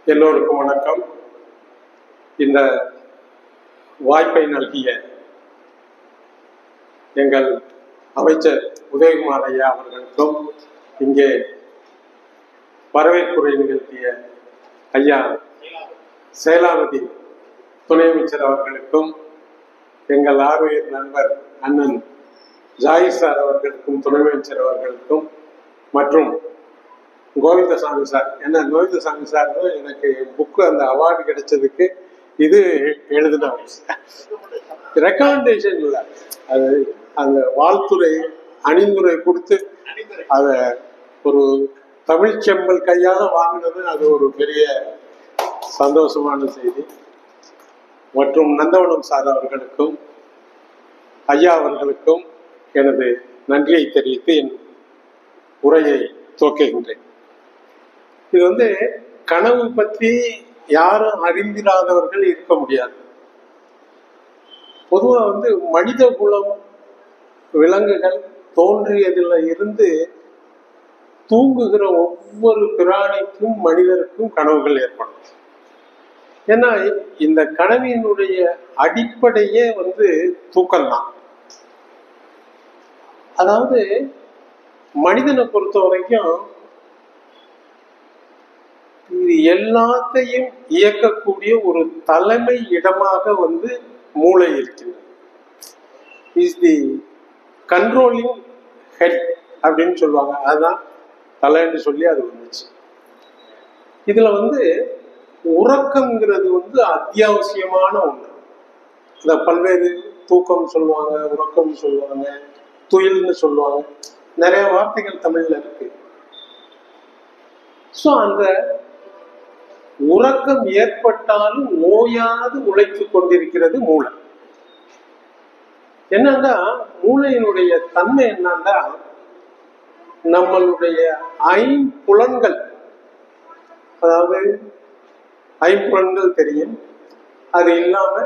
எல்லோருக்கும் வணக்கம். இந்த வாய்ப்பை நல்கிய எங்கள் அமைச்சர் உதயகுமார் ஐயா அவர்களுக்கும், இங்கே வரவேற்புரை நிகழ்த்திய ஐயா செயலாபதி துணை அமைச்சர் அவர்களுக்கும், எங்கள் ஆர்வலர் நண்பர் அண்ணன் ஜாயிர் சார் அவர்களுக்கும், துணை அமைச்சர் அவர்களுக்கும், மற்றும் கோவிந்தசாமி சார், என்ன கோவிந்தசாமி சார் எனக்கு புக்கு அந்த அவார்டு கிடைச்சதுக்கு இது எழுதின ரெக்கமெண்டேஷன் இல்லை, அது அந்த வாழ்த்துறை அணிந்துரை கொடுத்து அதை ஒரு தமிழ் செம்பல் கையால் வாங்கினது அது ஒரு பெரிய சந்தோஷமான செய்தி. மற்றும் நந்தவனம் சார் அவர்களுக்கும் ஐயா அவர்களுக்கும் எனது நன்றியை தெரிவித்து என் உரையை துவக்குகின்றேன். இது கனவு பற்றி யாரும் அறிந்திராதவர்கள் இருக்க முடியாது. பொதுவாக மனித குலம், விலங்குகள் தோன்றியதில் இருந்து தூங்குகிற ஒவ்வொரு பிராணிக்கும் மனிதருக்கும் கனவுகள் ஏற்படும். ஏன்னா இந்த கனவினுடைய அடிப்படையே தூக்கம்தான். அதாவது மனிதனை பொறுத்த வரைக்கும் இது எல்லாத்தையும் இயக்கக்கூடிய ஒரு தலைமை இடமாக மூளை இருக்கிறது. இஸ் தி கண்ட்ரோலிங் ஹெட் அப்படின்னு சொல்லுவாங்க. அதுதான் தலைன்னு சொல்லி அது வந்துச்சு. இதுல உறக்கம்ங்கிறது அத்தியாவசியமான ஒண்ணு. இந்த பல்வேறு தூக்கம் சொல்லுவாங்க, உறக்கம் சொல்லுவாங்க, துயில்னு சொல்லுவாங்க, நிறைய வார்த்தைகள் தமிழ்ல இருக்கு. ஸோ அந்த உறக்கம் ஏற்பட்டாலும் ஓயாது உழைத்து கொண்டிருக்கிறது மூளை. என்னன்னா மூளையினுடைய தன்மை என்னன்னா, நம்மளுடைய ஐம்புலன்கள், அதாவது ஐம்புலன்கள் தெரியும், அது இல்லாம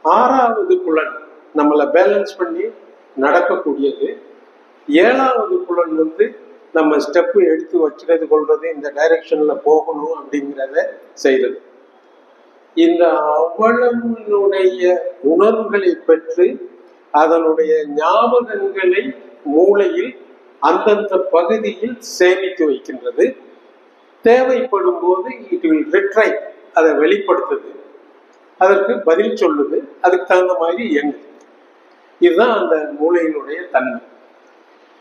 ஆறாவது புலன் நம்மளை பேலன்ஸ் பண்ணி நடக்கக்கூடியது, ஏழாவது புலன் நம்ம ஸ்டெப்பு எடுத்து வச்சுக்கிறது, கொள்றது, இந்த டைரக்ஷன்ல போகணும் அப்படிங்கிறத செய்யறது. இந்த அவ்வளவுடைய உணர்வுகளை பெற்று அதனுடைய ஞாபகங்களை மூளையில் அந்தந்த பகுதியில் சேமித்து வைக்கின்றது. தேவைப்படும் போது இட் வில் ரிட்ரைவ், அதை வெளிப்படுத்துது, அதற்கு பதில் சொல்லுது, அதுக்கு தகுந்த மாதிரி இயங்குது. இதுதான் அந்த மூளையினுடைய தன்மை.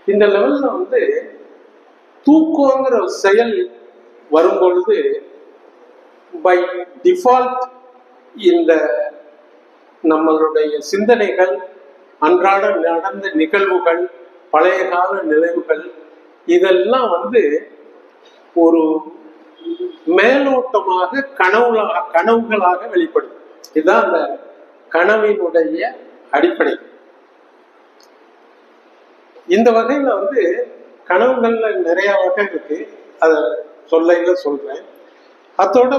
இந்த லெவல்ல தூக்கங்கிற செயல் வரும் பொழுது பை டிஃபால்ட் இந்த நம்மளுடைய சிந்தனைகள், அன்றாட நடந்த நிகழ்வுகள், பழைய கால நினைவுகள், இதெல்லாம் ஒரு மேலோட்டமாக கனவுகளாக வெளிப்படும். இதுதான் அந்த கனவினுடைய அடிப்படை. இந்த வகையில கனவுகள்ல நிறைய வகை இருக்கு, அதை சொல்றேன். அதோட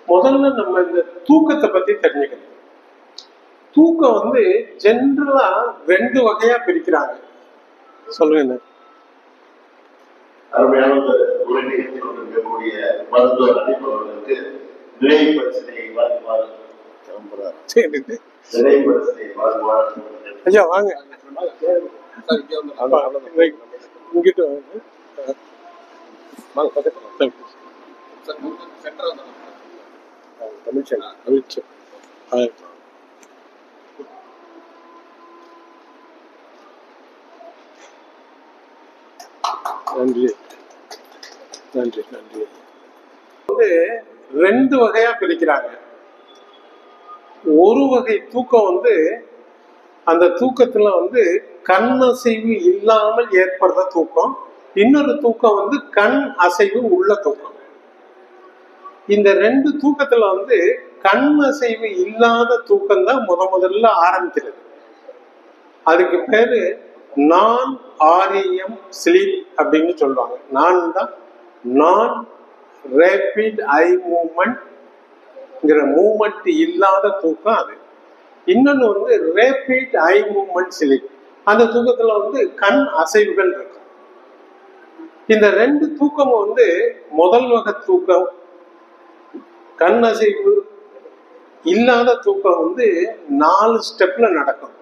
முதல்ல நம்ம இந்த தூக்கத்தை பத்தி தெரிஞ்சுக்கணும். தூக்கம் ஜென்ரலா 2 வகையா பிரிக்கிறாங்க. சொல்லுங்க. அருமையான உரை நிகழ்த்தி கொண்டிருக்கக்கூடிய மருத்துவர் அனைவர்களுக்கு நினைவு பிரச்சனையை வழங்குவார். நினைவு பிரச்சனையை வழங்குவார். ஐயா வாங்க, இங்கிட்ட நன்றி நன்றி நன்றி. 2 வகையா பிரிக்கிறாங்க. ஒரு வகை தூக்கம் அந்த தூக்கத்துல கண் அசைவு இல்லாமல் ஏற்படுற தூக்கம். இன்னொரு தூக்கம் கண் அசைவு உள்ள தூக்கம். இந்த 2 தூக்கத்துல கண் அசைவு இல்லாத தூக்கம் தான் முதல்ல ஆரம்பிக்கிறது. அதுக்கு பேரு நான் REM ஸ்லீப் அப்படின்னு சொல்லுவாங்க. நான் தான் நான் ரேபிட் ஐ மூவ்மெண்ட்ங்கிற மூவ்மெண்ட் இல்லாத தூக்கம் அது. இன்னொன்று ரேபிட் ஐ மூவ்மெண்ட் ஸ்லீப். அந்த தூக்கத்துல கண் அசைவுகள் இருக்கும். இந்த 2 தூக்கமும் முதல் வகை தூக்கம் கண் அசைவு இல்லாத தூக்கம் வந்து 4 ஸ்டெப்ல நடக்கும்.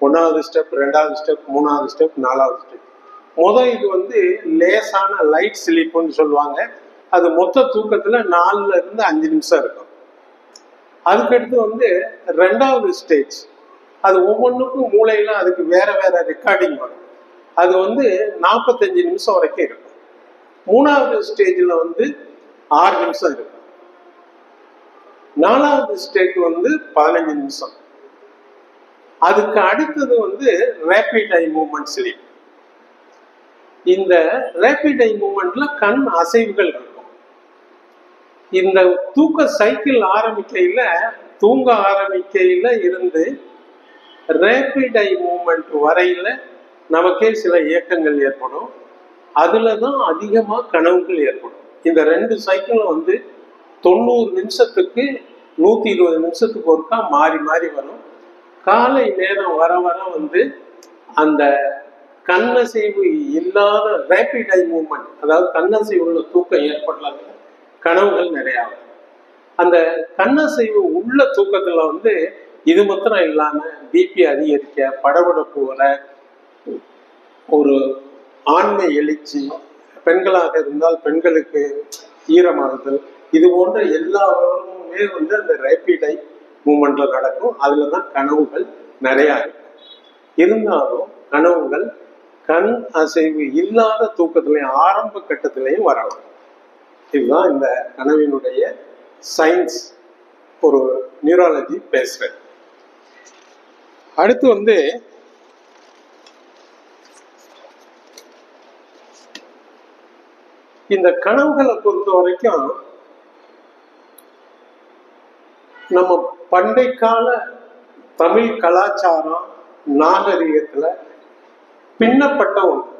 1வது ஸ்டெப், 2வது ஸ்டெப், 3வது ஸ்டெப், 4வது ஸ்டெப். இது வந்து லேசான லைட் ஸ்லீப்னு சொல்லுவாங்க. அது மொத்த தூக்கத்துல 4ல இருந்து 5 நிமிஷம் இருக்கும். அதுக்கடுத்து வந்து 2வது ஸ்டேஜ். அது ஒவ்வொன்றுக்கும் மூளையில அதுக்கு வேற வேற ரெக்கார்டிங் வரும். அது வந்து 45 நிமிஷம் வரைக்கும் இருக்கும். 3வது ஸ்டேஜ்ல வந்து 6 நிமிஷம் இருக்கும். 4வது ஸ்டேஜ் வந்து 15 நிமிஷம். அதுக்கு அடுத்தது வந்து ரேபிட் ஐ மூவ்மெண்ட் ஸ்லீப். இந்த ரேபிட் ஐ மூவ்மெண்ட்ல கண் அசைவுகள் இருக்கும். இந்த தூக்க சைக்கிள் தூங்க ஆரம்பிக்கையில இருந்து ரேபிட் ஐ மூவ்மெண்ட் வரையில நமக்கே சில இயக்கங்கள் ஏற்படும். அதுலதான் அதிகமா கனவுகள் ஏற்படும். இந்த 2 சைக்கிளும் வந்து 90 நிமிஷத்துக்கு 120 நிமிஷத்துக்கு ஒருக்கா மாறி மாறி வரும். காலை நேரம் வர வர வந்து அந்த கண்ணசைவு இல்லாத ரேபிட் ஐ மூவ்மெண்ட், அதாவது கண்ணசைவு உள்ள தூக்கம் ஏற்படலாங்க கனவுகள் நிறைய. அந்த கண்ணசைவு உள்ள தூக்கத்துல வந்து இது மாத்திரம் இல்லாம பிபி அதிகரிக்க, படபடப்பு வர, ஒரு ஆண்மை எழுச்சி, பெண்களாக இருந்தால் பெண்களுக்கு ஈரமாகுதல், இது போன்ற எல்லாமே வந்து அந்த ரேபிட் ஐ மூவ்மெண்ட்ல நடக்கும். அதுலதான் கனவுகள் நிறைய இருக்கும். இருந்தாலும் கனவுகள் கண் அசைவு இல்லாத தூக்கத்திலையும் ஆரம்ப கட்டத்திலையும் வரலாம். இதுதான் இந்த கனவினுடைய சயின்ஸ், ஒரு நியூராலஜி பேசுறேன். அடுத்து வந்து இந்த கனவுகளை பொறுத்த வரைக்கும் நம்ம பண்டை கால தமிழ் கலாச்சாரம் நாகரிகத்துல பின்னப்பட்ட ஒன்று.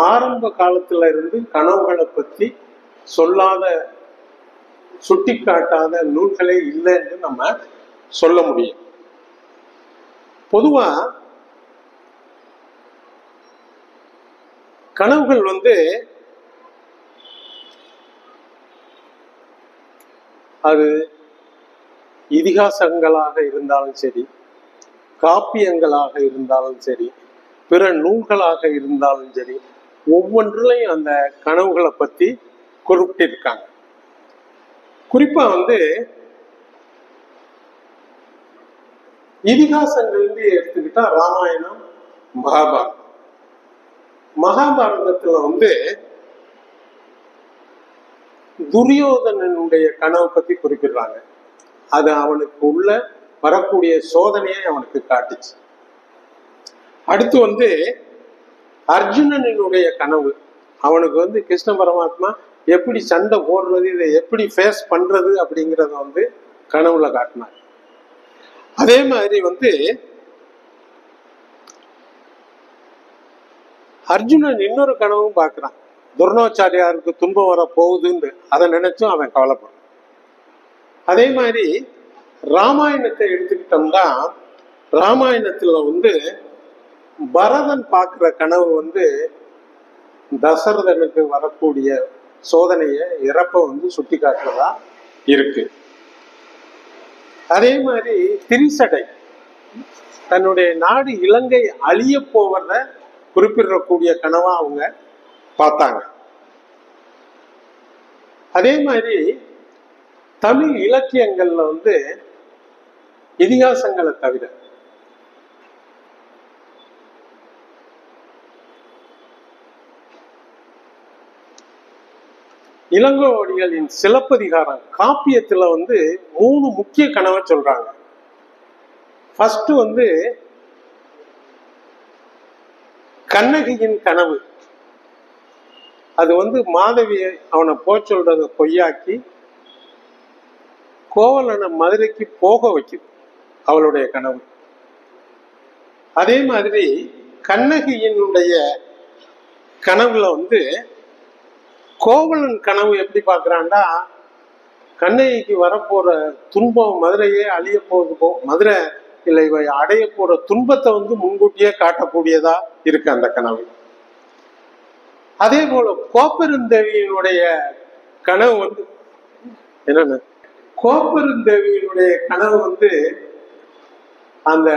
ஆரம்ப காலத்துல இருந்து கனவுகளை பத்தி சொல்லாத, சுட்டி காட்டாத நூல்களே இல்லைன்னு நம்ம சொல்ல முடியும். பொதுவா கனவுகள் வந்து அது இதிகாசங்களாக இருந்தாலும் சரி, காப்பியங்களாக இருந்தாலும் சரி, பிற நூல்களாக இருந்தாலும் சரி, ஒவ்வொன்றுலையும் அந்த கனவுகளை பத்தி குறிப்பிட்டிருக்காங்க. குறிப்பா வந்து இதிகாசங்கள் எடுத்துக்கிட்டா ராமாயணம், மகாபாரதம். மகாபாரதத்துல வந்து துரியோதனனுடைய கனவு பத்தி குறிப்பிடுறாங்க. அது அவனுக்கு உள்ள வரக்கூடிய சோதனையை அவனுக்கு காட்டுச்சு. அடுத்து வந்து அர்ஜுனனுடைய கனவு, அவனுக்கு வந்து கிருஷ்ண பரமாத்மா எப்படி சண்டை போடுறது, இதை எப்படி ஃபேஸ் பண்றது அப்படிங்கிறத வந்து கனவுல காட்டினார். அதே மாதிரி வந்து அர்ஜுனன் இன்னொரு கனவும் பார்க்கிறான். துரோணாச்சாரியாருக்கு துன்பம் வர போகுதுன்னு அதை நினைச்சும் அவன் கவலைப்படுறான். அதே மாதிரி ராமாயணத்தை எடுத்துக்கிட்டோம்னா, ராமாயணத்துல வந்து பரதன் பார்க்கிற கனவு வந்து தசரதனுக்கு வரக்கூடிய சோதனைய, இறப்ப வந்து சுட்டி காட்டுறதா இருக்கு. அதே மாதிரி திரிசடை தன்னுடைய நாடு இலங்கை அழிய போவத குறிப்பிடக்கூடிய கனவா அவங்க பார்த்தாங்க. அதே மாதிரி தமிழ் இலக்கியங்கள்ல வந்து இதிகாசங்களை தவிர இளங்கோவடிகளின் சிலப்பதிகாரம் காப்பியத்துல வந்து 3 முக்கிய கனவை சொல்றாங்க. ஃபர்ஸ்ட் வந்து கண்ணகியின் கனவு. அது வந்து மாதவியை அவனை சொல்றத பொய்யாக்கி கோவலனை மதுரைக்கு போக வைக்குது, அவளுடைய கனவு. அதே மாதிரி கண்ணகியினுடைய கனவுல வந்து கோவலன் கனவு எப்படி பார்க்கிறான்டா, கண்ணகிக்கு வரப்போற துன்பம், மதுரையே அழிய போகுது, மதுரை இல்லை அடைய போற துன்பத்தை வந்து முன்கூட்டியே காட்டக்கூடியதா இருக்கு அந்த கனவு. அதே போல கோப்பெருந்தேவியினுடைய கனவு வந்து என்னன்னு கோப்பெருந்தேவியினுடைய கனவு வந்து அந்த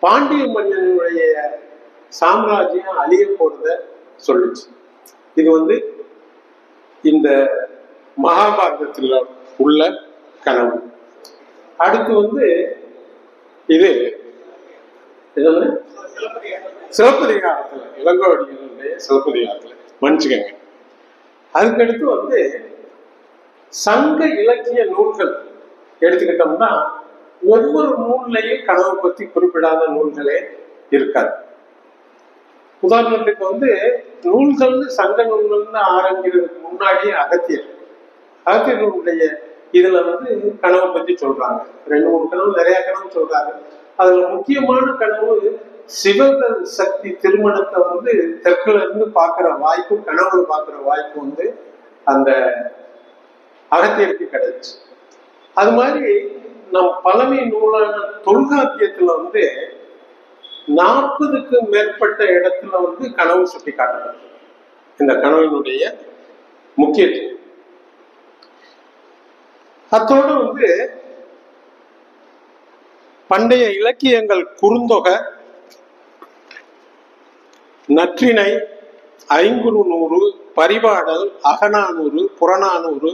பாண்டிய மன்னனுடைய சாம்ராஜ்யம் அழிய போறத சொல்லுச்சு. இது வந்து இந்த மகாபாரதத்தில் உள்ள கனவு. அடுத்து வந்து இது சிலப்பதிகாரத்துல, இளங்கோவடிகளுடைய சிலப்பதிகாரத்துல மன்னிச்சுக்கங்க. அதுக்கடுத்து வந்து சங்க இலக்கிய நூல்கள் எடுத்துக்கிட்டோம்னா ஒவ்வொரு நூல்லையும் கனவை பத்தி குறிப்பிடாத நூல்களே இருக்காது. உதாரணத்துக்கு வந்து நூல்கள்னு சங்க நூல்கள்னு ஆரம்பிக்கிறதுக்கு முன்னாடியே அகத்தியருடைய இதுல வந்து கனவை பத்தி சொல்றாங்க. 2-3 கனவு, நிறைய கனவு சொல்றாங்க. அதுல முக்கியமான கனவு சிவகல் சக்தி திருமணத்தை வந்து தெற்குல இருந்து பாக்குற வாய்ப்பு, கனவுல பாக்குற வாய்ப்பு வந்து அந்த அகத்தியருக்கு கிடைச்சு. அது மாதிரி நம் பழமை நூலான தொல்காப்பியத்துல வந்து 40க்கும் மேற்பட்ட இடத்துல வந்து கனவு சுட்டி காட்டப்பட்டது. இந்த கனவினுடைய முக்கியத்துவம் அத்தோடு வந்து பண்டைய இலக்கியங்கள் குறுந்தொகை, நற்றிணை, ஐங்குறுநூறு, பரிபாடல், அகநானூறு, புறநானூறு,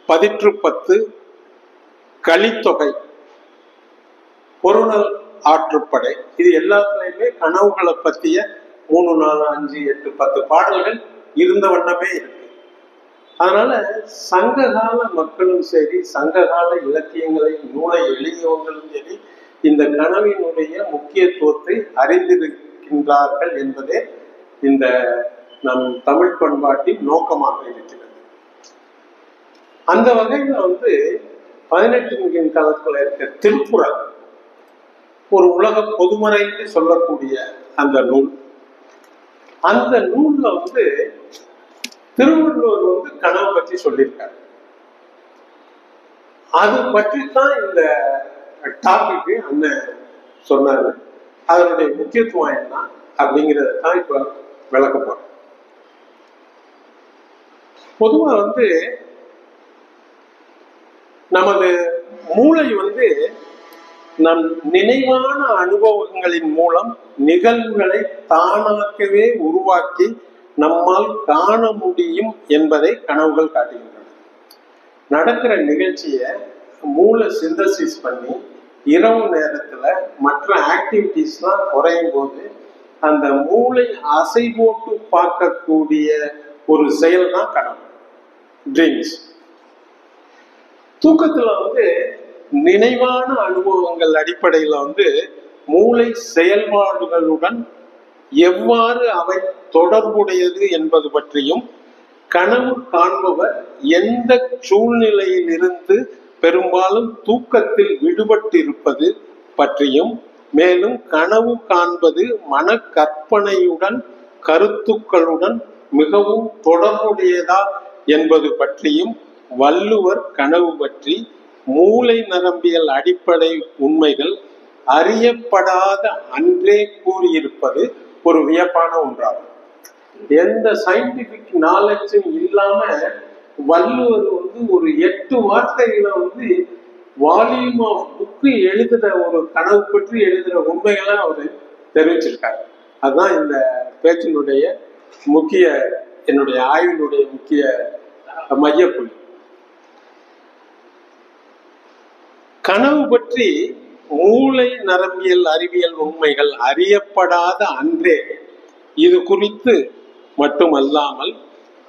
பதிற்றுப்பத்து, கலித்தொகை, பொருணல் ஆற்றுப்படை, இது எல்லாத்துலயுமே கனவுகளை பற்றிய 3, 4, 5, 8, 10 பாடல்கள் இருந்த வண்ணமே இருக்கு. அதனால சங்ககால மக்களும் சரி, சங்ககால இலக்கியங்களை நூலை எழுதியவங்களும் சரி இந்த கனவினுடைய முக்கியத்துவத்தை அறிந்திருக்கின்றார்கள் என்பதே இந்த நம் தமிழ் பண்பாட்டின் நோக்கமாக இருக்கிறது. அந்த வகையில வந்து 18 காலத்துல இருக்க திருக்குறள் ஒரு உலக பொதுமறைன்னு சொல்லக்கூடிய அந்த நூல். அந்த நூல்ல வந்து திருவள்ளுவர் வந்து கனவு பற்றி சொல்லியிருக்காரு. அது பற்றி தான் இந்த டாபிக் அண்ணன் சொன்னாரு. அதனுடைய முக்கியத்துவம் என்ன அப்படிங்கிறத தான் இப்ப விளக்க போறேன். பொதுவா வந்து நமது மூளை வந்து நம் நினைவான அனுபவங்களின் மூலம் நிகழ்வுகளை தானாகவே உருவாக்கி நம்மால் காண முடியும் என்பதை கனவுகள் காட்டுகின்றன. நடக்கிற நிகழ்ச்சியை மூளை சிந்தசிஸ் பண்ணி இரவு நேரத்துல மற்ற ஆக்டிவிட்டிஸ்லாம் குறையும் போது அந்த மூளை அசை போட்டு பார்க்கக்கூடிய ஒரு செயல் தான் கனவு, ட்ரீம்ஸ். தூக்கத்துல வந்து நினைவான அனுபவங்கள் அடிப்படையில வந்து மூளை செயல்பாடுகளுடன் எவ்வாறு அவை தொடர்புடையது என்பது பற்றியும், கனவு காண்பவர் எந்த சூழ்நிலையில் இருந்து பெரும்பாலும் தூக்கத்தில் விடுபட்டு இருப்பது பற்றியும், மேலும் கனவு காண்பது மன கற்பனையுடன் கருத்துக்களுடன் மிகவும் தொடர்புடையதா என்பது பற்றியும் வள்ளுவர் கனவு பற்றி மூளை நரம்பியல் அடிப்படை உண்மைகள் அறியப்படாத அன்றே கூறியிருப்பது ஒரு வியப்பான ஒன்றாகும். எந்த சயின்டிபிக் நாலேஜும் இல்லாம வள்ளுவர் வந்து ஒரு 8 வார்த்தைகளை வந்து வால்யூம் ஆஃப் புக்கு எழுதுற ஒரு கனவு பற்றி எழுதுற உண்மைகளை அவர் தெரிவிச்சிருக்காரு. அதுதான் இந்த பேச்சினுடைய முக்கிய, என்னுடைய ஆய்வினுடைய முக்கிய மையப்புள்ளி. கனவு பற்றி மூளை நரம்பியல் அறிவியல் உண்மைகள் அறியப்படாத அன்றே இது குறித்து மட்டுமல்லாமல்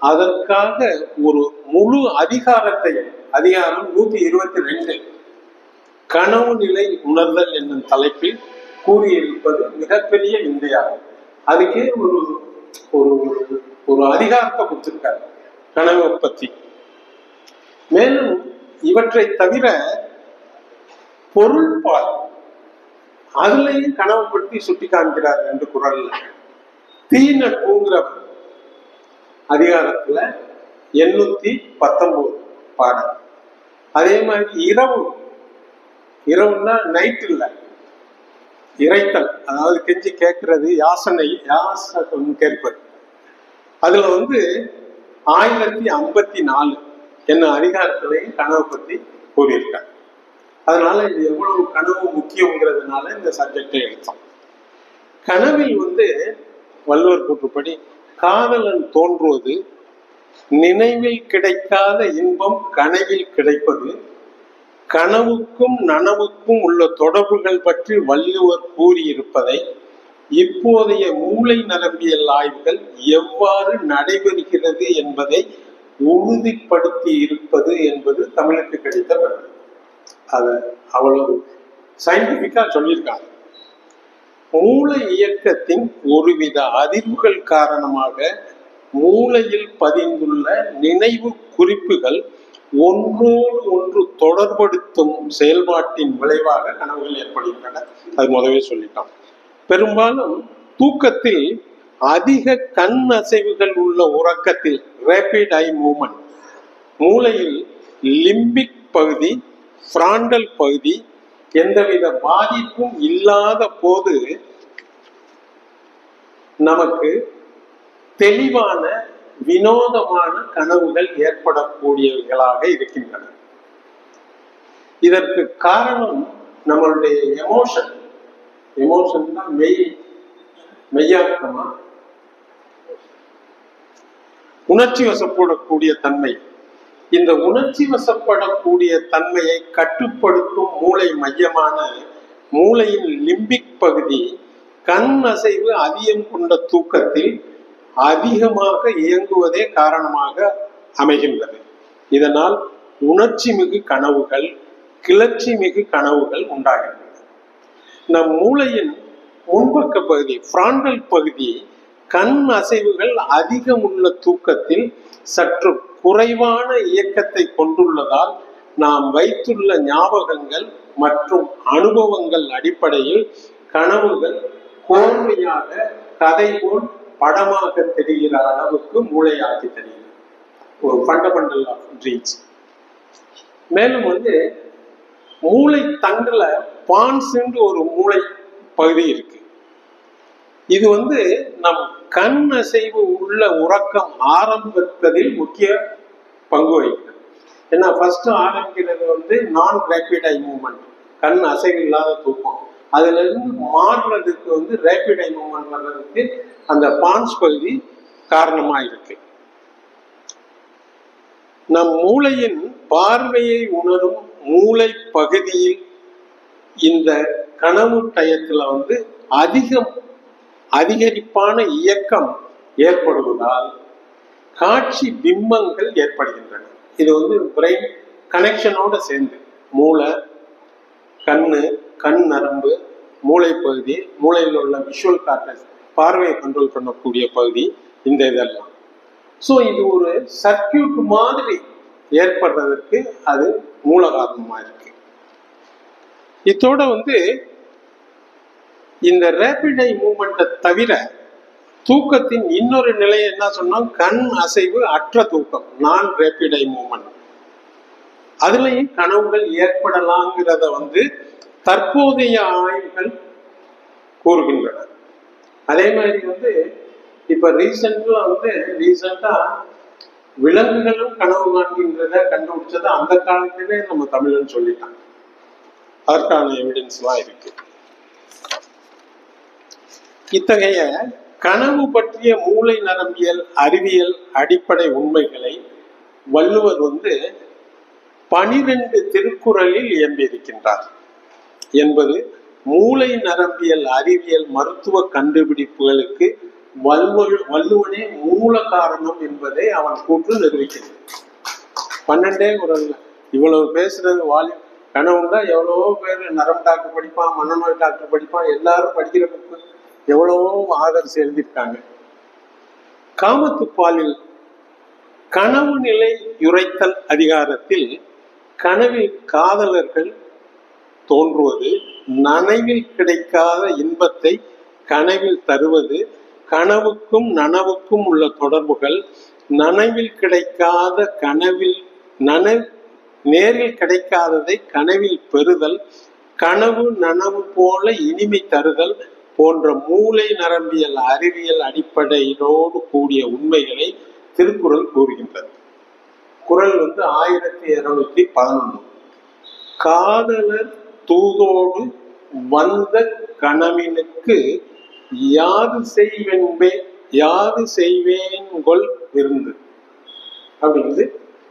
அதற்காக ஒரு முழு அதிகாரத்தையும், அதிகாரம் 122 கனவு நிலை உணர்தல் என்னும் தலைப்பில் கூறியிருப்பது மிகப்பெரிய விந்தையாகும். அதுக்கே ஒரு ஒரு ஒரு அதிகாரத்தை கொடுத்திருக்காரு கனவை பற்றி. மேலும் இவற்றை தவிர பொருள்பால் அதுலயும் கனவு பற்றி சுட்டி காண்கிறார் என்று குறள்ல. தீநட்புங்கிற அதிகாரத்துல 819 பாடல். அதே மாதிரி இரவுன்னா நைட் இல்ல, இறைத்தல், அதாவது கெஞ்சி கேட்கறது, யாசகம் கேட்பது. அதுல வந்து 1054 என்ன அதிகாரத்திலையும் கனவை பற்றி கூறியிருக்காங்க. அதனால இது எவ்வளவு கனவு முக்கியங்கிறதுனால இந்த சப்ஜெக்டை எடுத்தோம். கனவில் வந்து வள்ளுவர் கூற்றுப்படி காதலன் தோன்றுவது, நினைவில் கிடைக்காத இன்பம் கனவில் கிடைப்பது, கனவுக்கும் நனவுக்கும் உள்ள தொடர்புகள் பற்றி வள்ளுவர் கூறியிருப்பதை இப்போதைய மூளை நரம்பியல் ஆய்வுகள் எவ்வாறு நடைபெறுகிறது என்பதை உறுதிப்படுத்தி இருப்பது என்பது தமிழுக்கு கிடைத்த பெருமை. அதை அவ்வளவு சயின்டிபிக்கா சொல்லியிருக்காங்க. மூளை இயக்கத்தின் ஒருவித அதிர்வுகள் காரணமாக மூளையில் பதிந்துள்ள நினைவு குறிப்புகள் ஒன்றோடு ஒன்று தொடர்படுத்தும் செயல்பாட்டின் விளைவாக கனவுகள் ஏற்படுகின்றன. அது முதவே சொல்லிட்டோம். பெரும்பாலும் தூக்கத்தில் அதிக கண் அசைவுகள் உள்ள உறக்கத்தில் ரேபிட் ஐ மூவ்மெண்ட், மூளையில் லிம்பிக் பகுதி, ஃப்ராண்டல் பகுதி எந்தவித பாதிப்பும் இல்லாத போது நமக்கு தெளிவான வினோதமான கனவுகள் ஏற்படக்கூடியவைகளாக இருக்கின்றன. இதற்கு காரணம் நம்மளுடைய எமோஷன் தான் மெய்யாக்கமா உணர்ச்சி வசப்படக்கூடிய தன்மை. இந்த உணர்ச்சி வசப்படக்கூடிய தன்மையை கட்டுப்படுத்தும் மூளை மையமான மூளையின் லிம்பிக் பகுதி கண் அசைவு அதிகம் கொண்ட தூக்கத்தில் அதிகமாக இயங்குவதே காரணமாக அமைகின்றது. இதனால் உணர்ச்சி மிகு கனவுகள், கிளர்ச்சி மிகு கனவுகள் உண்டாகின்றன. நம் மூளையின் முன்பக்க பகுதி, ஃப்ராண்டல் பகுதி கண் அசைவுகள் அதிகம் உள்ள தூக்கத்தில் சற்று குறைவான இயக்கத்தை கொண்டுள்ளதால் நாம் வைத்துள்ள ஞாபகங்கள் மற்றும் அனுபவங்கள் அடிப்படையில் கனவுகள் கோர்வையாக கதை போல் படமாக தெரிகிற அளவுக்கு மூளையாக்கி தெரிகிறது. ஒரு ஃபண்டமெண்டல் ஆஃப் ட்ரீம்ஸ். மேலும் வந்து மூளை தண்டுல பான்ஸ் ஒரு மூளை பகுதி இருக்கு. இது வந்து நம் கண் அசைவு உள்ள உறக்கம் ஆரம்பிப்பதில் முக்கிய பங்கு வகிக்கிறது. ஏன்னா ஃபர்ஸ்ட் ஆரம்பிக்கிறது வந்து நான் ரேபிட் ஐ மூவ்மெண்ட், கண் அசைவு இல்லாத தூக்கம். அதுல இருந்து மாறுறதுக்கு வந்து ரேபிட் ஐ மூவ்மெண்ட் வர்றதுக்கு அந்த பான்ஸ் பகுதி காரணமா இருக்கு. நம் மூளையின் பார்வையை உணரும் மூளை பகுதியில் இந்த கனவு டயத்துல வந்து அதிகரிப்பான இயக்கம் ஏற்படுவதால் காட்சி பிம்பங்கள் ஏற்படுகின்றன. இது வந்து பிரெயின் கனெக்ஷனோட சேர்ந்து மூளை, கண் நரம்பு, மூளை பகுதி, மூளையில் உள்ள விஷுவல் கார்டெக்ஸ், பார்வையை கண்ட்ரோல் பண்ணக்கூடிய பகுதி, இந்த இதெல்லாம். ஸோ இது ஒரு சர்க்கியூட் மாதிரி ஏற்படுறதற்கு அது மூல காரணமா இருக்கு. இதோட வந்து இந்த ரேபிட் ஐ மூவ்மெண்ட்டை தவிர தூக்கத்தின் இன்னொரு நிலையை என்ன சொன்னோம், கண் அசைவு அற்ற தூக்கம், நான் ரேபிட் ஐ மூவ்மெண்ட். அதுலயும் கனவுகள் ஏற்படலாங்கிறத வந்து தற்போதைய ஆய்வுகள் கூறுகின்றன. அதே மாதிரி வந்து இப்ப ரீசெண்டா விலங்குகளும் கனவு காண்கின்றத கண்டுபிடிச்சது அந்த காலத்திலே நம்ம தமிழன் சொல்லிட்டாங்க. அதற்கான எவிடன்ஸ் எல்லாம் இருக்கு. இத்தகைய கனவு பற்றிய மூளை நரம்பியல் அறிவியல் அடிப்படை உண்மைகளை வள்ளுவர் வந்து 12 திருக்குறளில் இயம்பியிருக்கின்றார் என்பது மூளை நரம்பியல் அறிவியல் மருத்துவ கண்டுபிடிப்புகளுக்கு வள்ளுவனே மூல காரணம் என்பதை அவன் கூற்று நிரூபிக்கிறது. 12 குறள்ல இவ்வளவு பேசுறது கனவுண்டா எவ்வளவோ பேர் நரம்பு டாக்டர் படிப்பான், மனநோய் டாக்டர் படிப்பான், எல்லாரும் படிக்கிற புக்கு எவ்வளவோ ஆதரிச்சு எழுதியிருக்காங்க. காமத்துப்பாலில் கனவு நிலை யுரைத்தல் அதிகாரத்தில் கனவில் காதலர்கள் தோன்றுவது, நனவில் கிடைக்காத இன்பத்தை கனவில் தருவது, கனவுக்கும் நனவுக்கும் உள்ள தொடர்புகள், நனவில் கிடைக்காத நேரில் கிடைக்காததை கனவில் பெறுதல், கனவு நனவு போல இனிமை தருதல் போன்ற மூளை நரம்பியல் அறிவியல் அடிப்படையோடு கூடிய உண்மைகளை திருக்குறள் கூறுகின்றது. குறள் வந்து 1211. காதலர் தூதோடு வந்த கணவனுக்கு யாது செய்வேன்கொள் விருந்து அப்படிங்கிறது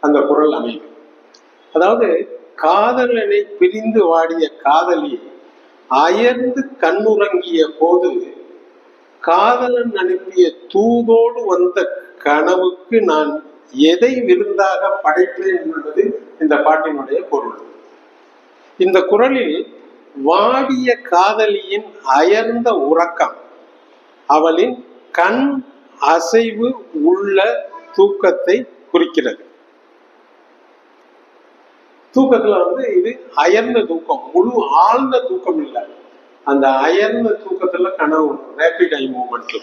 அந்த குறள் அமைப்பு. அதாவது காதலனை பிரிந்து வாடிய காதலி அயர்ந்து கண்ணுறங்கிய போது காதலன் அனுப்பிய தூதோடு வந்த கனவுக்கு நான் எதை விருந்தாக படைத்தேன் என்பது இந்த பாட்டினுடைய பொருள். இந்த குறளில் வாடிய காதலியின் அயர்ந்த உறக்கம் அவளின் கண் அசைவு உள்ள தூக்கத்தை குறிக்கிறது. தூக்கத்துல இது அயர்ந்த தூக்கம், முழு ஆழ்ந்த தூக்கம் இல்லை. அந்த அயர்ந்த தூக்கத்துல கனவு ரேபிட் ஐ மூவ்மெண்ட்